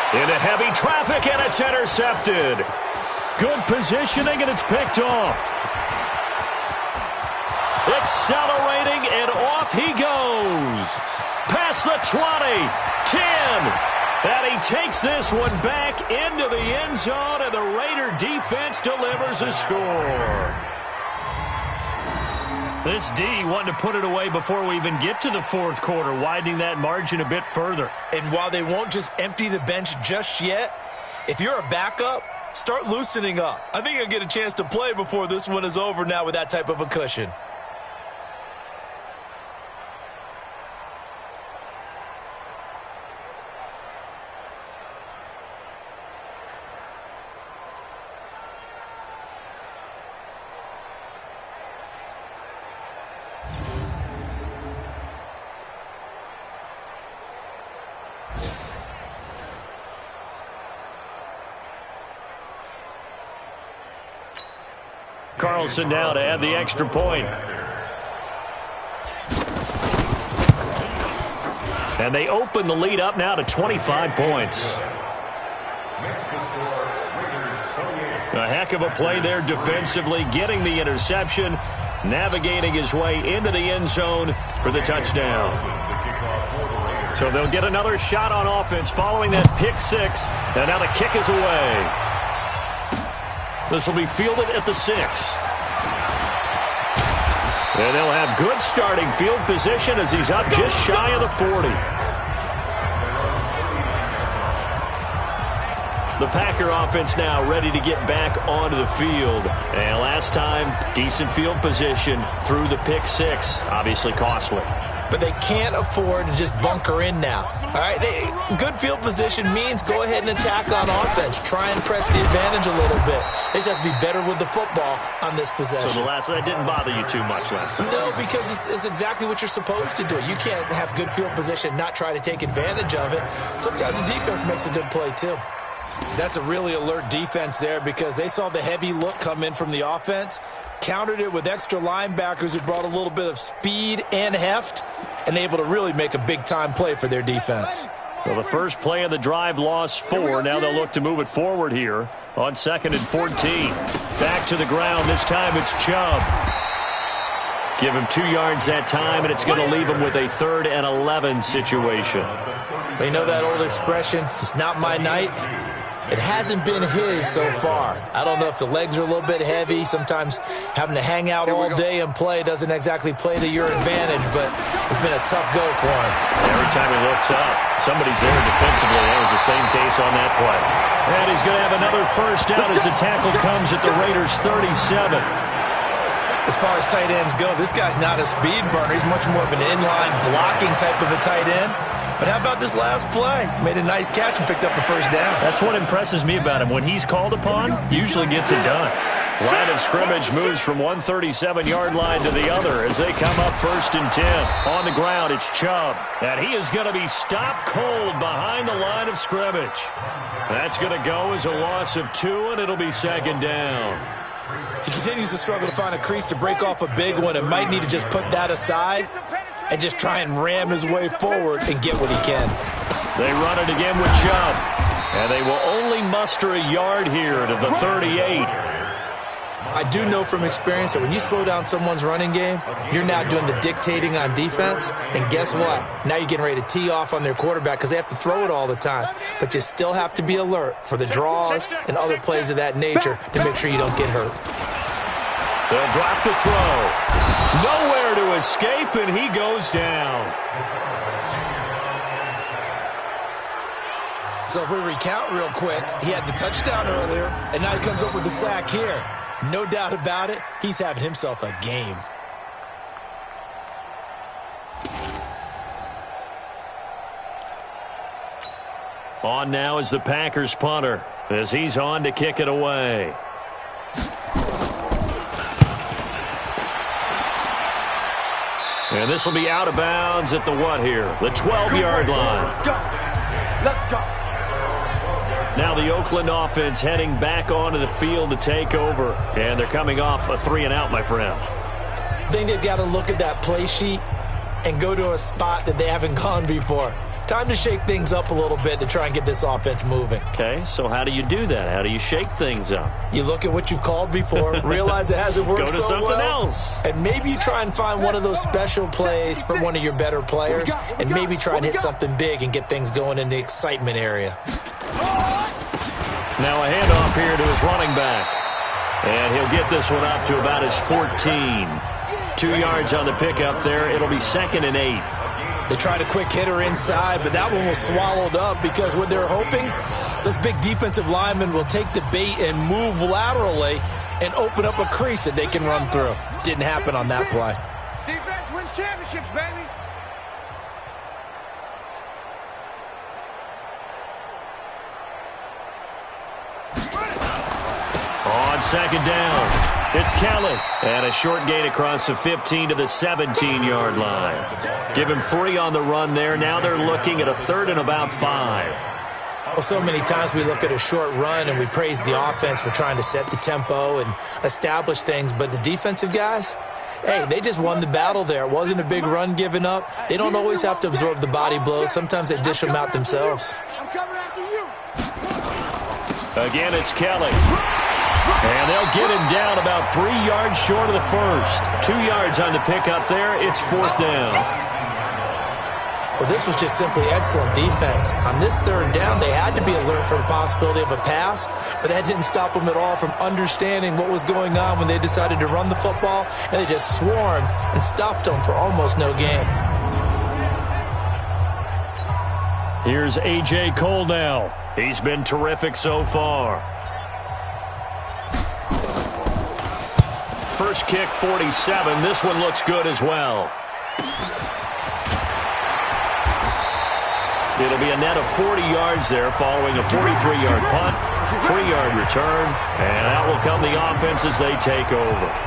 Into heavy traffic, and it's intercepted. Good positioning, and it's picked off. Accelerating, and off he goes. Past the 20, 10. And he takes this one back into the end zone, and the Raider defense delivers a score. This D wanting to put it away before we even get to the fourth quarter, widening that margin a bit further. And while they won't just empty the bench just yet, if you're a backup, start loosening up. I think you'll get a chance to play before this one is over now with that type of a cushion. Carlson now to add the extra point. And they open the lead up now to 25 points. A heck of a play there defensively, getting the interception, navigating his way into the end zone for the touchdown. So they'll get another shot on offense following that pick six, and now the kick is away. This will be fielded at the 6. And they'll have good starting field position as he's up just shy of the 40. The Packer offense now ready to get back onto the field. And last time, decent field position through the pick six. Obviously costly. But they can't afford to just bunker in now. All right, good field position means go ahead and attack on offense. Try and press the advantage a little bit. They just have to be better with the football on this possession. So that didn't bother you too much last time? No, because it's exactly what you're supposed to do. You can't have good field position, not try to take advantage of it. Sometimes the defense makes a good play too. That's a really alert defense there because they saw the heavy look come in from the offense, countered it with extra linebackers who brought a little bit of speed and heft, and able to really make a big-time play for their defense. Well, the first play of the drive lost 4. Now they'll look to move it forward here on 2nd and 14. Back to the ground. This time it's Chubb. Give him 2 yards that time, and it's going to leave him with a 3rd and 11 situation. They know that old expression, it's not my night. It hasn't been his so far. I don't know if the legs are a little bit heavy. Sometimes having to hang out all day and play doesn't exactly play to your advantage, but it's been a tough go for him. Every time he looks up, somebody's there defensively. That was the same case on that play. And he's going to have another first down as the tackle comes at the Raiders' 37. As far as tight ends go, this guy's not a speed burner. He's much more of an inline blocking type of a tight end. But how about this last play? Made a nice catch and picked up a first down. That's what impresses me about him. When he's called upon, usually gets it done. Line of scrimmage moves from one 37-yard line to the other as they come up 1st and 10. On the ground, it's Chubb. And he is going to be stopped cold behind the line of scrimmage. That's going to go as a loss of 2, and it'll be 2nd down. He continues to struggle to find a crease to break off a big one and might need to just put that aside and just try and ram his way forward and get what he can. They run it again with Chubb. And they will only muster a yard here to the 38. I do know from experience that when you slow down someone's running game, you're now doing the dictating on defense. And guess what? Now you're getting ready to tee off on their quarterback because they have to throw it all the time. But you still have to be alert for the draws and other plays of that nature to make sure you don't get hurt. They'll drop the throw. Nowhere to escape, and he goes down. So if we recount real quick, he had the touchdown earlier, and now he comes up with the sack here. No doubt about it, he's having himself a game. On now is the Packers punter as he's on to kick it away. And this will be out of bounds at the what here? The 12-yard line. Let's go. Now the Oakland offense heading back onto the field to take over. And they're coming off a 3-and-out, my friend. I think they've got to look at that play sheet and go to a spot that they haven't gone before. Time to shake things up a little bit to try and get this offense moving. Okay, so how do you do that? How do you shake things up? You look at what you've called before, realize it hasn't worked so well. Go to something else. And maybe you try and find one of those special plays for one of your better players, and maybe try and hit something big and get things going in the excitement area. Now a handoff here to his running back. And he'll get this one up to about his 14. 2 yards on the pickup there. It'll be 2nd and 8. They tried a quick hitter inside, but that one was swallowed up because what they're hoping, this big defensive lineman will take the bait and move laterally and open up a crease that they can run through. Didn't happen on that play. Defense wins championships, baby. On 2nd down, it's Kelly. And a short gain across the 15 to the 17-yard line. Give him 3 on the run there. Now they're looking at a 3rd and about 5. Well, so many times we look at a short run and we praise the offense for trying to set the tempo and establish things. But the defensive guys, hey, they just won the battle there. It wasn't a big run given up. They don't always have to absorb the body blows. Sometimes they dish them out themselves. I'm coming after you. Again, it's Kelly. And they'll get him down about 3 yards short of the first. 2 yards on the pickup there. It's 4th down. Well, this was just simply excellent defense. On this 3rd down, they had to be alert for the possibility of a pass, but that didn't stop them at all from understanding what was going on when they decided to run the football, and they just swarmed and stuffed them for almost no gain. Here's A.J. Cole now. He's been terrific so far. First kick, 47. This one looks good as well. It'll be a net of 40 yards there following a 43-yard punt, 3-yard return, and out will come the offense as they take over.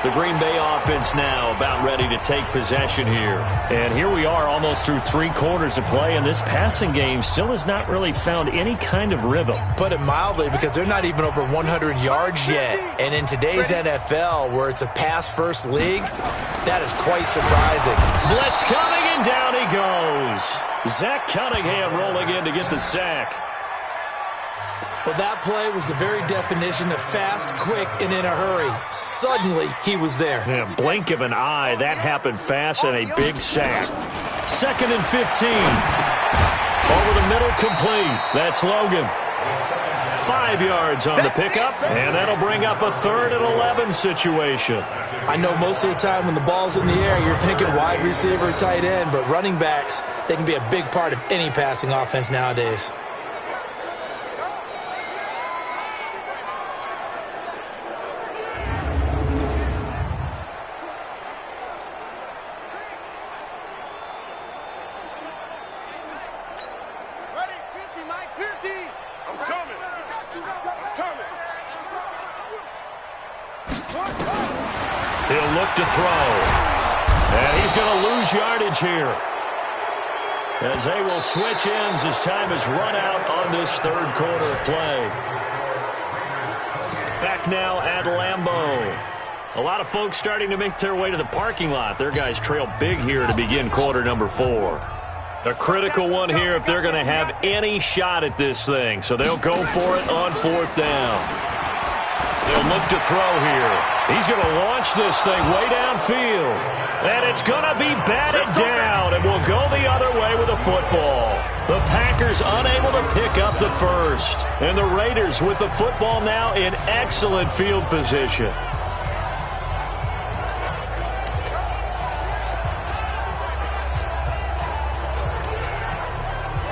The Green Bay offense now about ready to take possession here. And here we are almost through 3 quarters of play, and this passing game still has not really found any kind of rhythm. Put it mildly, because they're not even over 100 yards yet. And in today's NFL, where it's a pass-first league, that is quite surprising. Blitz coming, and down he goes. Zach Cunningham rolling in to get the sack. Well, that play was the very definition of fast, quick, and in a hurry. Suddenly, he was there. Yeah, blink of an eye. That happened fast and a big sack. 2nd and 15. Over the middle, complete. That's Logan. 5 yards on the pickup, and that'll bring up a 3rd and 11 situation. I know most of the time when the ball's in the air, you're thinking wide receiver, tight end, but running backs, they can be a big part of any passing offense nowadays. He'll look to throw. And he's going to lose yardage here, as they will switch ends as time is run out on this third quarter of play. Back now at Lambeau. A lot of folks starting to make their way to the parking lot. Their guys trail big here to begin quarter number 4. A critical one here if they're going to have any shot at this thing. So they'll go for it on 4th down. They'll look to throw here. He's going to launch this thing way downfield. And it's going to be batted down, and will go the other way with the football. The Packers unable to pick up the first. And the Raiders with the football now in excellent field position.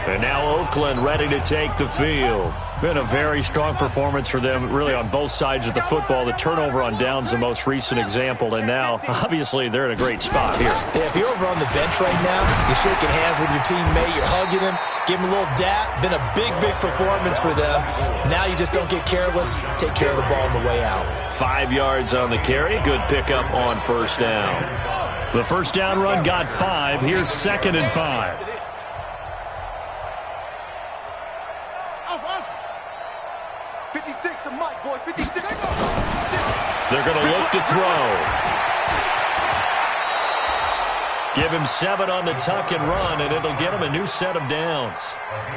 And now Oakland ready to take the field. Been a very strong performance for them, really, on both sides of the football. The turnover on downs, the most recent example, and now, obviously, they're in a great spot here. Yeah, if you're over on the bench right now, you're shaking hands with your teammate, you're hugging him, give him a little dap. Been a big, big performance for them. Now you just don't get careless. Take care of the ball on the way out. 5 yards on the carry. Good pickup on first down. The first down run got 5. Here's 2nd and 5. 56 to Mike, boys. 56. They're going to look to throw. Give him 7 on the tuck and run, and it'll get him a new set of downs.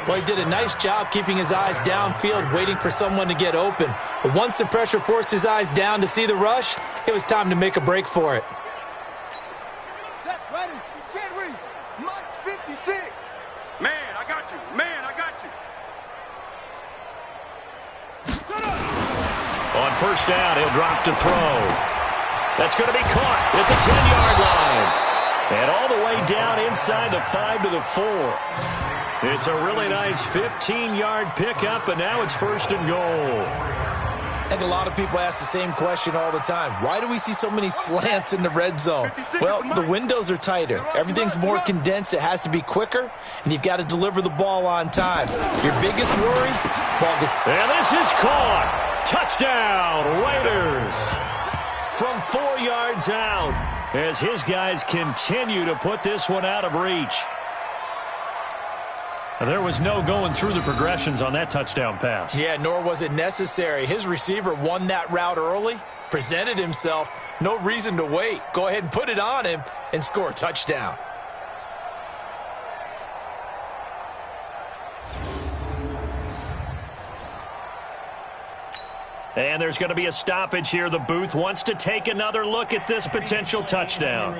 Well, he did a nice job keeping his eyes downfield, waiting for someone to get open. But once the pressure forced his eyes down to see the rush, it was time to make a break for it. Set, ready. Set, ready. Mike's 56. Man, I got you. Man, I got you. On first down, he'll drop to throw. That's going to be caught at the 10-yard line. And all the way down inside the 5 to the 4. It's a really nice 15-yard pickup, and now it's 1st and goal. I think a lot of people ask the same question all the time. Why do we see so many slants in the red zone? Well, the windows are tighter. Everything's more condensed. It has to be quicker, and you've got to deliver the ball on time. Your biggest worry? Ball gets... And this is caught. Touchdown, Raiders. From 4 yards out, as his guys continue to put this one out of reach. There was no going through the progressions on that touchdown pass. Yeah, nor was it necessary. His receiver won that route early, presented himself. No reason to wait. Go ahead and put it on him and score a touchdown. And there's going to be a stoppage here. The booth wants to take another look at this potential touchdown.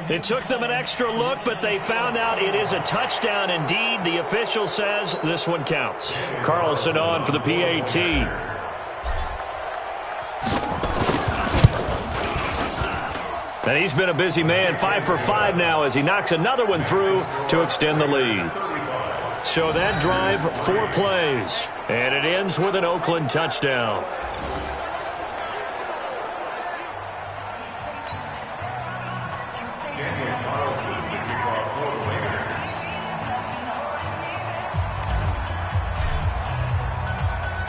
It took them an extra look, but they found out it is a touchdown indeed. The official says this one counts. Carlson on for the PAT. And he's been a busy man, 5 for 5 now as he knocks another one through to extend the lead. So that drive, 4 plays, and it ends with an Oakland touchdown.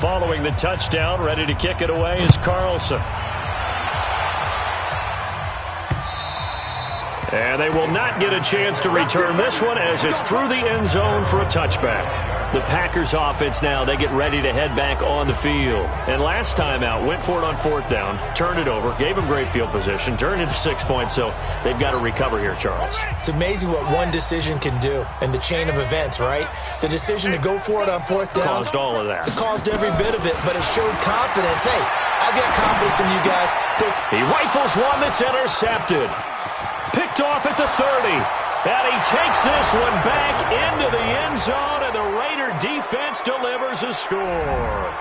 Following the touchdown, ready to kick it away is Carlson. And they will not get a chance to return this one as it's through the end zone for a touchback. The Packers offense now, they get ready to head back on the field. And last time out, went for it on 4th down, turned it over, gave them great field position, turned it to 6 points, so they've got to recover here, Charles. It's amazing what one decision can do in the chain of events, right? The decision to go for it on 4th down. Caused all of that. It caused every bit of it, but it showed confidence. Hey, I've got confidence in you guys. He rifles one that's intercepted. Picked off at the 30. And he takes this one back into the end zone, and the Raider defense delivers a score.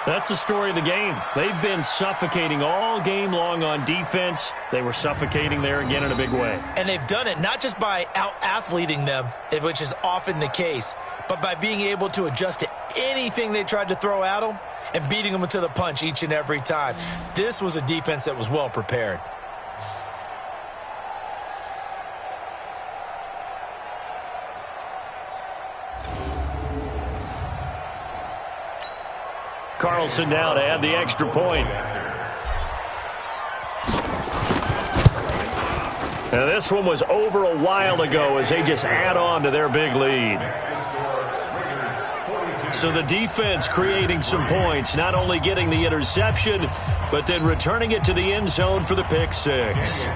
That's the story of the game. They've been suffocating all game long on defense. They were suffocating there again in a big way. And they've done it not just by out-athleting them, which is often the case, but by being able to adjust to anything they tried to throw at them and beating them to the punch each and every time. This was a defense that was well prepared. Carlson now to add the extra point. Now this one was over a while ago as they just add on to their big lead. So the defense creating some points, not only getting the interception, but then returning it to the end zone for the pick six.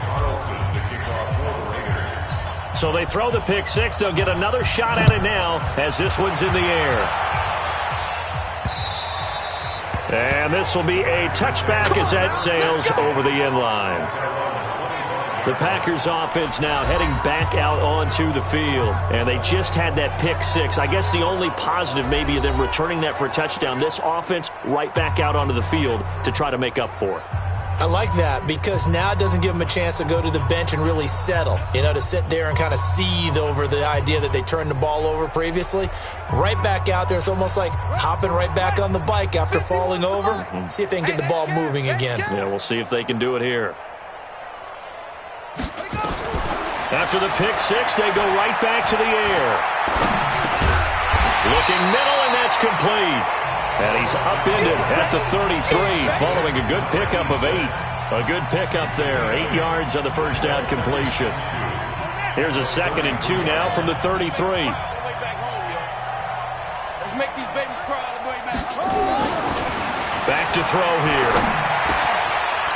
So they throw the pick six. They'll get another shot at it now as this one's in the air. And this will be a touchback as that sails over the end line. The Packers offense now heading back out onto the field. And they just had that pick six. I guess the only positive maybe of them returning that for a touchdown. This offense right back out onto the field to try to make up for it. I like that because now it doesn't give them a chance to go to the bench and really settle, to sit there and kind of seethe over the idea that they turned the ball over previously. Right back out there. It's almost like hopping right back on the bike after falling over. See if they can get the ball moving again. Yeah, we'll see if they can do it here. After the pick six, they go right back to the air. Looking middle, and that's complete. And he's upended at the 33 following a good pickup of 8. A good pickup there. 8 yards on the first down completion. Here's a 2nd and 2 now from the 33. Let's make these babies cry all the way back. Back to throw here.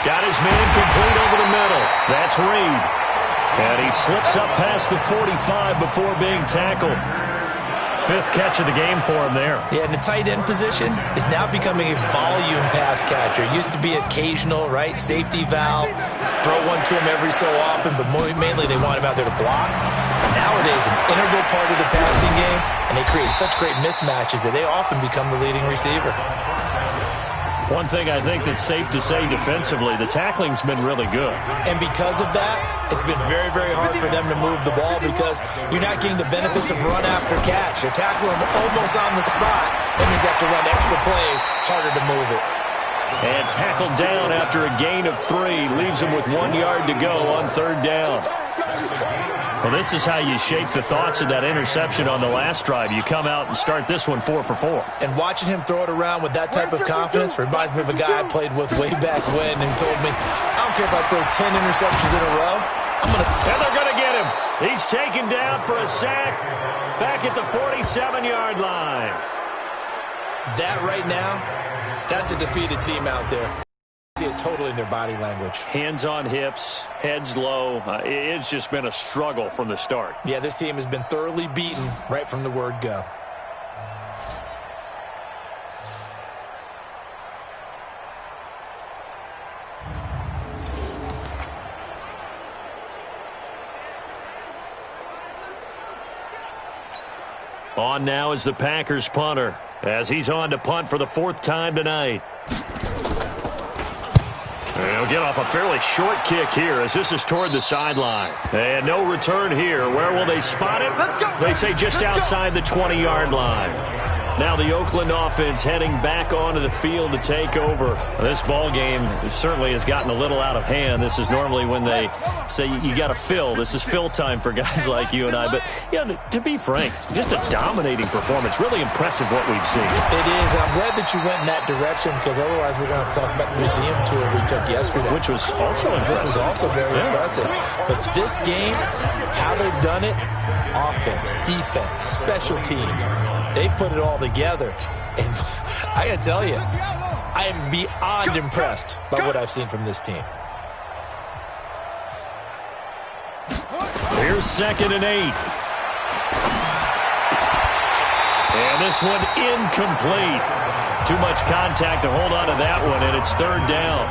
Got his man complete over the middle. That's Reed. And he slips up past the 45 before being tackled. 5th catch of the game for him there. Yeah, and the tight end position is now becoming a volume pass catcher. It used to be occasional, right? Safety valve. Throw one to him every so often, but mainly they want him out there to block. Nowadays, an integral part of the passing game, and they create such great mismatches that they often become the leading receiver. One thing I think that's safe to say defensively, the tackling's been really good. And because of that, it's been very, very hard for them to move the ball because you're not getting the benefits of run after catch. They're tackling them almost on the spot. That means they have to run extra plays, harder to move it. And tackled down after a gain of 3. Leaves him with 1 yard to go on 3rd down. Well, this is how you shape the thoughts of that interception on the last drive. You come out and start this one 4 for 4. And watching him throw it around with that type of confidence reminds me of a guy I played with way back when and told me, I don't care if I throw 10 interceptions in a row. And they're going to get him. He's taken down for a sack back at the 47-yard line. That right now, that's a defeated team out there. See it totally in their body language. Hands on hips, heads low. It's just been a struggle from the start. Yeah, this team has been thoroughly beaten right from the word go. On now is the Packers punter as he's on to punt for the 4th time tonight. He'll get off a fairly short kick here as this is toward the sideline. And no return here. Where will they spot it? They say just outside the 20-yard line. Now the Oakland offense heading back onto the field to take over. This ball game certainly has gotten a little out of hand. This is normally when they say you got to fill. This is fill time for guys like you and I. But yeah, to be frank, just a dominating performance. Really impressive what we've seen. It is. I'm glad that you went in that direction because otherwise we're going to talk about the museum tour we took yesterday. Which was also impressive. Which was also very impressive. But this game, how they've done it, offense, defense, special teams, they put it all together. And I got to tell you, I am beyond impressed by what I've seen from this team. Here's 2nd and 8. And this one incomplete. Too much contact to hold on to that one, and it's 3rd down.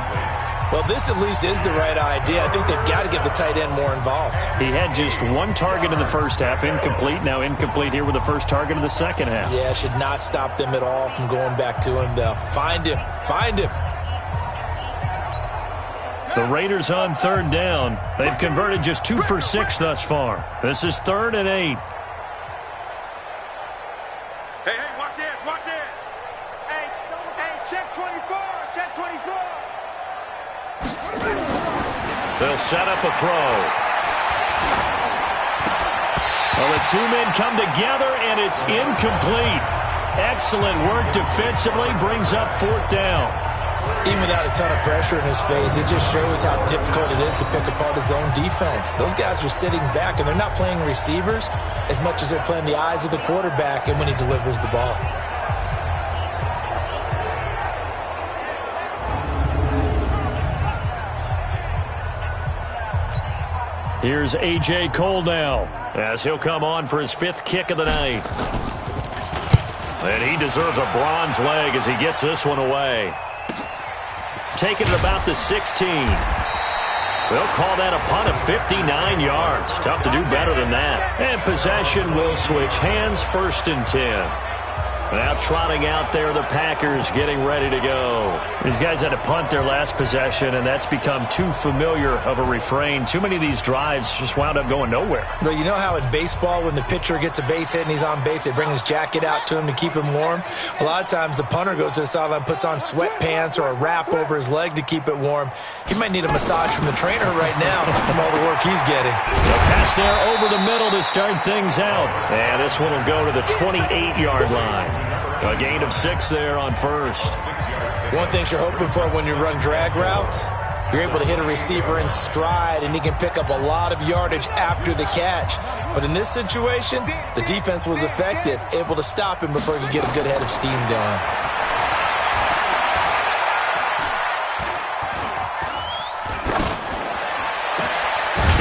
Well, this at least is the right idea. I think they've got to get the tight end more involved. He had just one target in the first half, incomplete. Now incomplete here with the first target of the second half. Yeah, should not stop them at all from going back to him, though. Find him. Find him. The Raiders on third down. They've converted just 2 for 6 thus far. This is 3rd and 8. Hey, watch it, watch it. Hey, check 24, check 24. They'll set up a throw. Well, the two men come together, and it's incomplete. Excellent work defensively, brings up 4th down. Even without a ton of pressure in his face, it just shows how difficult it is to pick apart his own defense. Those guys are sitting back, and they're not playing receivers as much as they're playing the eyes of the quarterback and when he delivers the ball. Here's A.J. Cole now, as he'll come on for his 5th kick of the night. And he deserves a bronze leg as he gets this one away. Taking it about the 16. They'll call that a punt of 59 yards. Tough to do better than that. And possession will switch hands, 1st and 10. Now trotting out there, the Packers getting ready to go. These guys had to punt their last possession, and that's become too familiar of a refrain. Too many of these drives just wound up going nowhere. But you know how in baseball, when the pitcher gets a base hit and he's on base, they bring his jacket out to him to keep him warm? A lot of times the punter goes to the sideline, puts on sweatpants or a wrap over his leg to keep it warm. He might need a massage from the trainer right now from all the work he's getting. The pass there over the middle to start things out. And this one will go to the 28-yard line. A gain of 6 there on 1st. One thing you're hoping for when you run drag routes, you're able to hit a receiver in stride, and he can pick up a lot of yardage after the catch. But in this situation, the defense was effective, able to stop him before he could get a good head of steam going.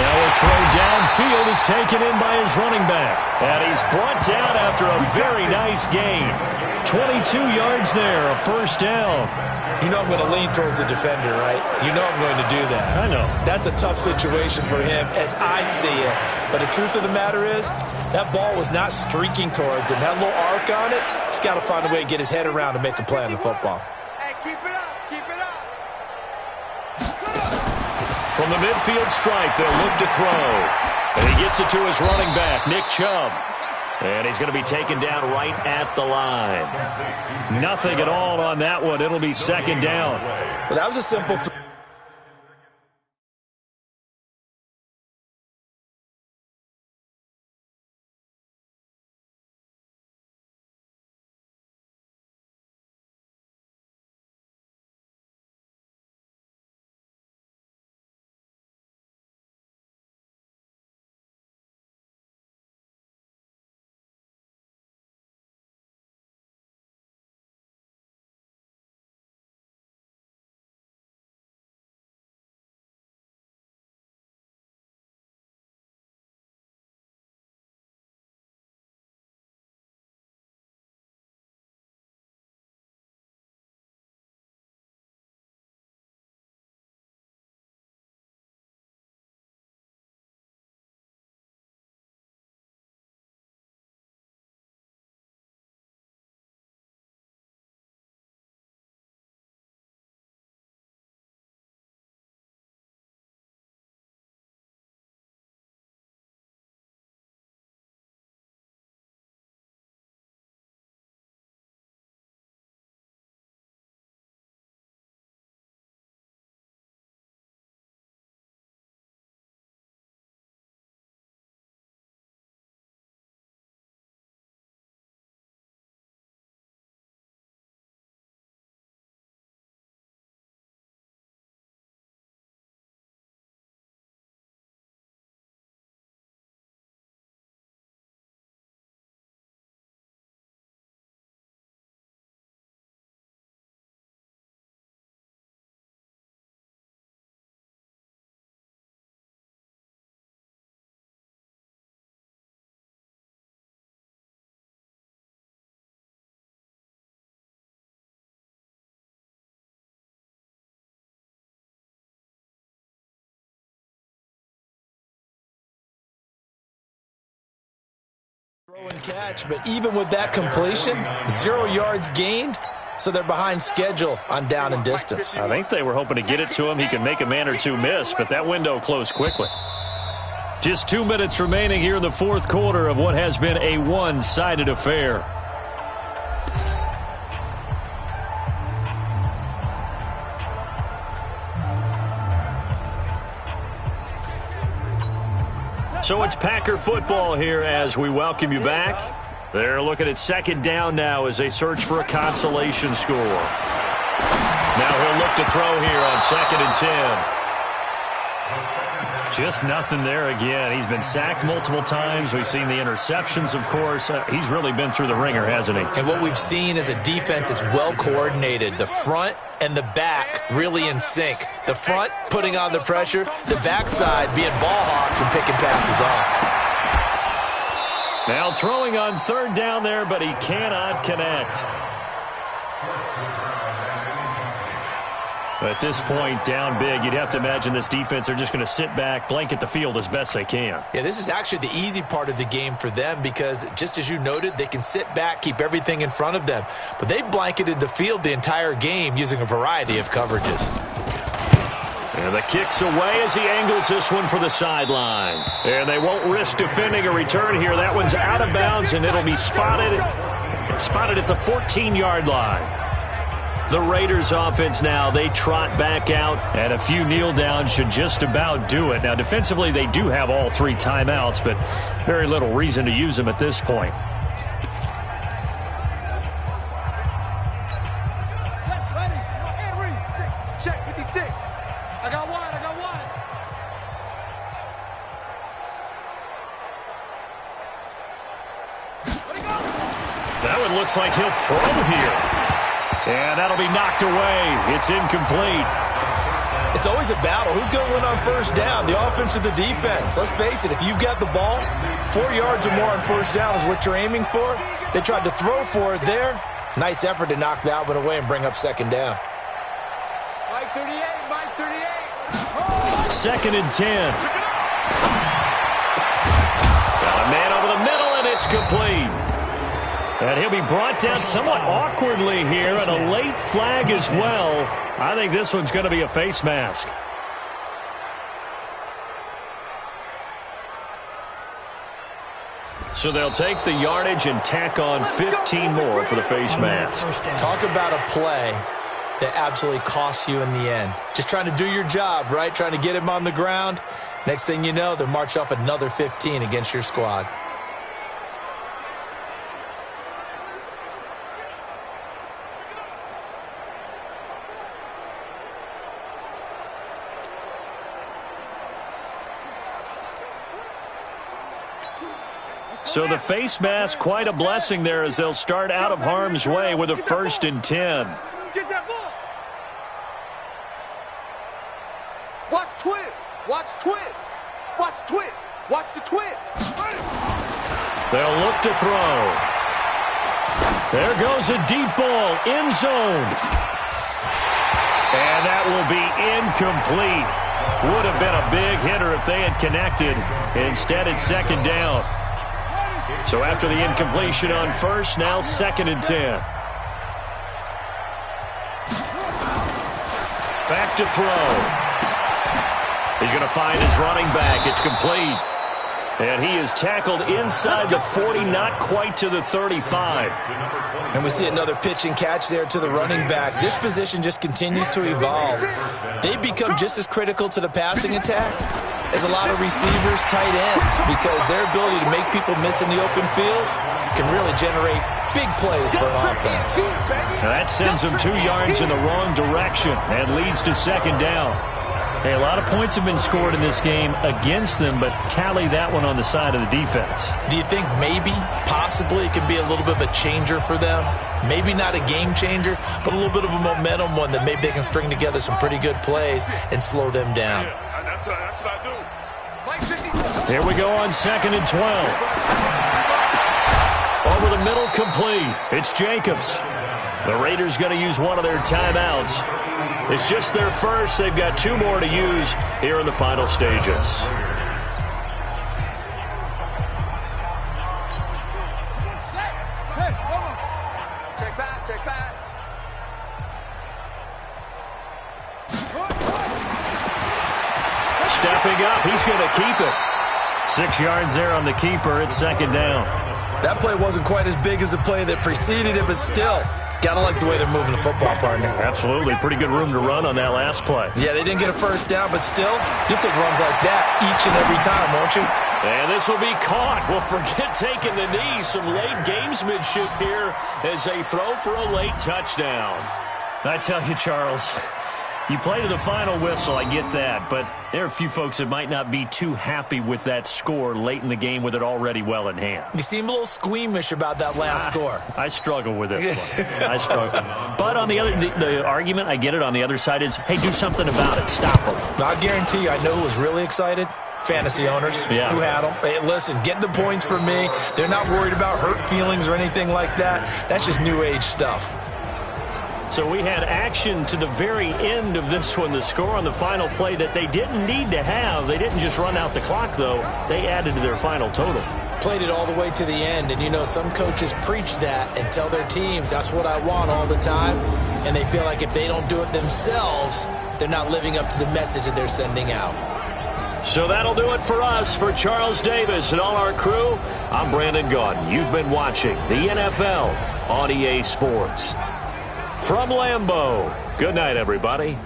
Now a throw downfield is taken in by his running back. And he's brought down after a very nice gain. 22 yards there, a 1st down. You know I'm going to lean towards the defender, right? You know I'm going to do that. I know. That's a tough situation for him as I see it. But the truth of the matter is, that ball was not streaking towards him. That little arc on it, he's got to find a way to get his head around to make a play on the football. Hey, keep it up, keep it up. From the midfield stripe, they'll look to throw. And he gets it to his running back, Nick Chubb. And he's going to be taken down right at the line. Nothing at all on that one. It'll be 2nd down. Well, that was a simple throw. Throw and catch, but even with that completion, 0 yards gained, so they're behind schedule on down and distance. I think they were hoping to get it to him. He could make a man or two miss, but that window closed quickly. Just 2 minutes remaining here in the fourth quarter of what has been a one-sided affair. So it's Packer football here as we welcome you back. They're looking at second down now as they search for a consolation score. Now he'll look to throw here on 2nd and 10. Just nothing there again. He's been sacked multiple times. We've seen the interceptions, of course. He's really been through the ringer, hasn't he? And what we've seen is a defense that's well coordinated. The front and the back really in sync. The front putting on the pressure, the backside being ball hawks and picking passes off. Now throwing on 3rd down there, but he cannot connect. At this point, down big, you'd have to imagine this defense are just going to sit back, blanket the field as best they can. Yeah, this is actually the easy part of the game for them because, just as you noted, they can sit back, keep everything in front of them. But they've blanketed the field the entire game using a variety of coverages. And the kick's away as he angles this one for the sideline. And they won't risk defending a return here. That one's out of bounds, and it'll be spotted at the 14-yard line. The Raiders offense now, they trot back out, and a few kneel downs should just about do it. Now, defensively, they do have all 3 timeouts, but very little reason to use them at this point. Check 56. I got one. That one looks like he'll throw here. And that'll be knocked away. It's incomplete. It's always a battle. Who's going to win on 1st down, the offense or the defense? Let's face it, if you've got the ball, 4 yards or more on 1st down is what you're aiming for. They tried to throw for it there. Nice effort to knock that one away and bring up 2nd down. Mike 38, Mike 38. 2nd and 10. Got a man over the middle, and it's complete. And he'll be brought down somewhat awkwardly here, and a late flag as well. I think this one's going to be a face mask. So they'll take the yardage and tack on 15 more for the face mask. Talk about a play that absolutely costs you in the end. Just trying to do your job, right? Trying to get him on the ground. Next thing you know, they'll march off another 15 against your squad. So the face mask, quite a blessing there as they'll start out of harm's way with a 1st and 10. Get that ball. Watch twist. Watch twist. Watch twist. Watch the twist. They'll look to throw. There goes a deep ball, end zone. And that will be incomplete. Would have been a big hitter if they had connected. Instead, it's 2nd down. So after the incompletion on 1st, now 2nd and 10. Back to throw. He's going to find his running back. It's complete. And he is tackled inside the 40, not quite to the 35. And we see another pitch and catch there to the running back. This position just continues to evolve. They've become just as critical to the passing attack as a lot of receivers, tight ends, because their ability to make people miss in the open field can really generate big plays for an offense. Now that sends them 2 yards in the wrong direction and leads to 2nd down. Hey, a lot of points have been scored in this game against them, but tally that one on the side of the defense. Do you think maybe, possibly, it can be a little bit of a changer for them? Maybe not a game changer, but a little bit of a momentum one that maybe they can string together some pretty good plays and slow them down. Yeah, that's what I do. Here we go on 2nd and 12. Over the middle, complete. It's Jacobs. The Raiders going to use one of their timeouts. It's just their first. They've got 2 more to use here in the final stages. Check back. Stepping up, he's going to keep it. 6 yards there on the keeper. It's second down. That play wasn't quite as big as the play that preceded it, but still, gotta like the way they're moving the football, partner. Absolutely. Pretty good room to run on that last play. Yeah, they didn't get a first down, but still, you'll take runs like that each and every time, won't you? And this will be caught. Well, forget taking the knee. Some late gamesmanship here as they throw for a late touchdown. I tell you, Charles, you play to the final whistle, I get that, but there are a few folks that might not be too happy with that score late in the game with it already well in hand. You seem a little squeamish about that last score. I struggle with this one. I struggle. But on the other, the argument, I get it, on the other side is, hey, do something about it. Stop them. I guarantee you, I know who was really excited. Fantasy owners who had them. Hey, listen, get the points for me. They're not worried about hurt feelings or anything like that. That's just new age stuff. So we had action to the very end of this one, the score on the final play that they didn't need to have. They didn't just run out the clock, though. They added to their final total. Played it all the way to the end, and you know some coaches preach that and tell their teams, that's what I want all the time, and they feel like if they don't do it themselves, they're not living up to the message that they're sending out. So that'll do it for us. For Charles Davis and all our crew, I'm Brandon Gaudin. You've been watching the NFL on EA Sports. From Lambeau, good night, everybody.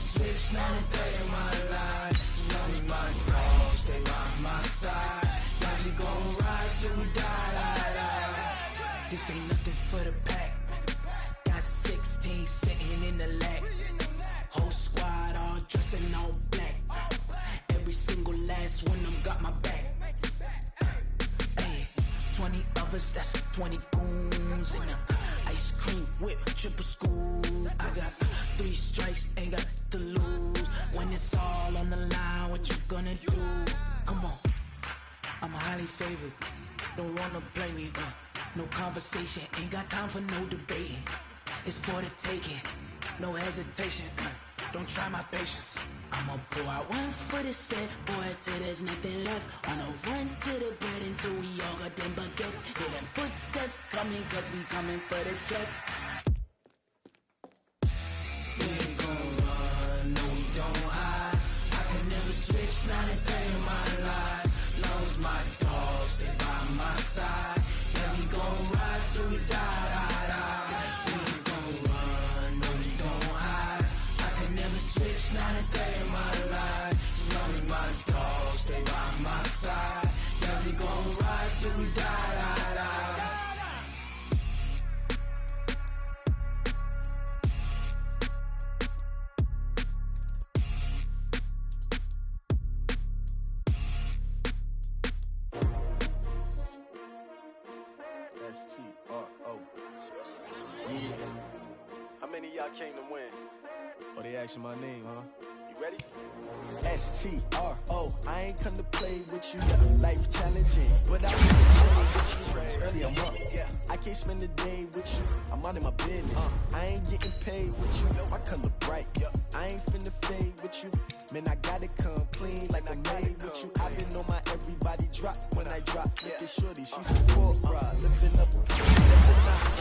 Switch, not a day in my life. As long as my dog got my back. Hey, 20 of us, that's 20 goons in the ice cream whip, triple scoop. I got 3 strikes, ain't got to lose. When it's all on the line, what you gonna do? Come on, I'm highly favored. Don't wanna play me, no conversation, ain't got time for no debating. It's for the taking, no hesitation, don't try my patience. I'ma pour out one for the set, boy, till there's nothing left. On a run to the bed until we all got them baguettes. Hear them footsteps coming, cause we coming for the check. We ain't gon' run, no we don't hide. I can never switch, not a day in my life. Long as my dogs stay by my side. Yeah, we gon' ride till we die, die, die. We ain't gon' run, no we don't hide. I can never switch, not a day in my life. As long as my dogs stay by my side. Yeah, we gon' ride till we die, die, die. S-T-R-O. Yeah. How many of y'all came to win? Oh, they asking my name, huh? You ready? S-T-R-O. I ain't come to play with you. Life challenging, but I want to play with you. Early I'm up. I can't spend the day with you. I'm out of my business. I ain't getting paid with you. My color bright. I ain't finna fade with you. Man, I gotta come clean like I made with you. I've been on my everybody drop when I drop. Look at shorty, she's a poor bride. Living up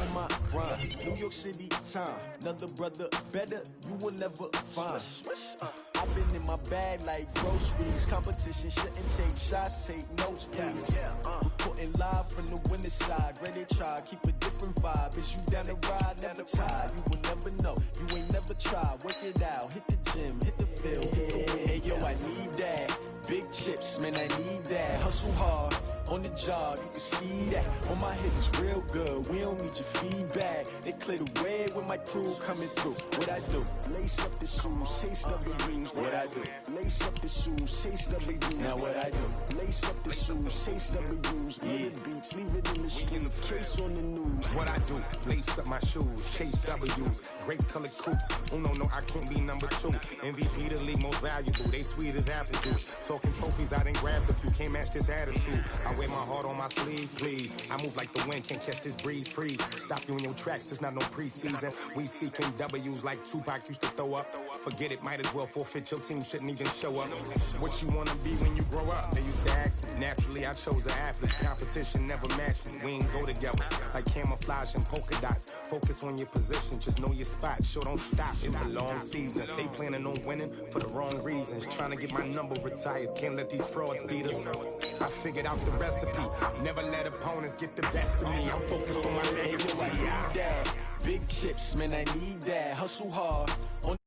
on my grind. New York City time. Another brother better, you will never find. I've been in my bag like groceries. Competition shouldn't take shots, take notes, please. Reporting live from the winning side. Ready to try, keep a different vibe. Is you down the ride, never tired. You will never know, you ain't never tried. Work it out, hit the gym, hit the field. Hey yo, I need that. Big chips, man, I need that. Hustle hard, on the job, you can see that. On my hit is real good, we don't need your feedback. They clear the way when my crew coming through. What I do? Lace up the shoes, chase double rings. What I do? Lace up the shoes, chase double rings. Now what I do? Lace up the shoes, chase double rings. Yeah, beats, leave it in the street, case on the news. What I do? Lace up my shoes, chase W's. Great colored coops. Oh no, I can't be number 2. MVP the league most valuable. They sweet as apple juice. Talking trophies, I done grabbed a few. Can't match this attitude. I wear my heart on my sleeve, please. I move like the wind, can't catch this breeze, freeze. Stop you in your tracks, it's not no preseason. We seeking W's like Tupac used to throw up. Forget it, might as well forfeit. Your team shouldn't even show up. What you wanna be when you grow up? They used to ask me. Naturally, I chose an athlete. Competition never matched me. We ain't go together like camouflage and polka dots. Focus on your position, just know your spot. Sure, don't stop, it's a long season. They planning on winning for the wrong reasons. Trying to get my number retired, can't let these frauds beat us. I figured out the recipe. Never let opponents get the best of me. I'm focused on my legacy. Big chips, man, I need that. Hustle hard. On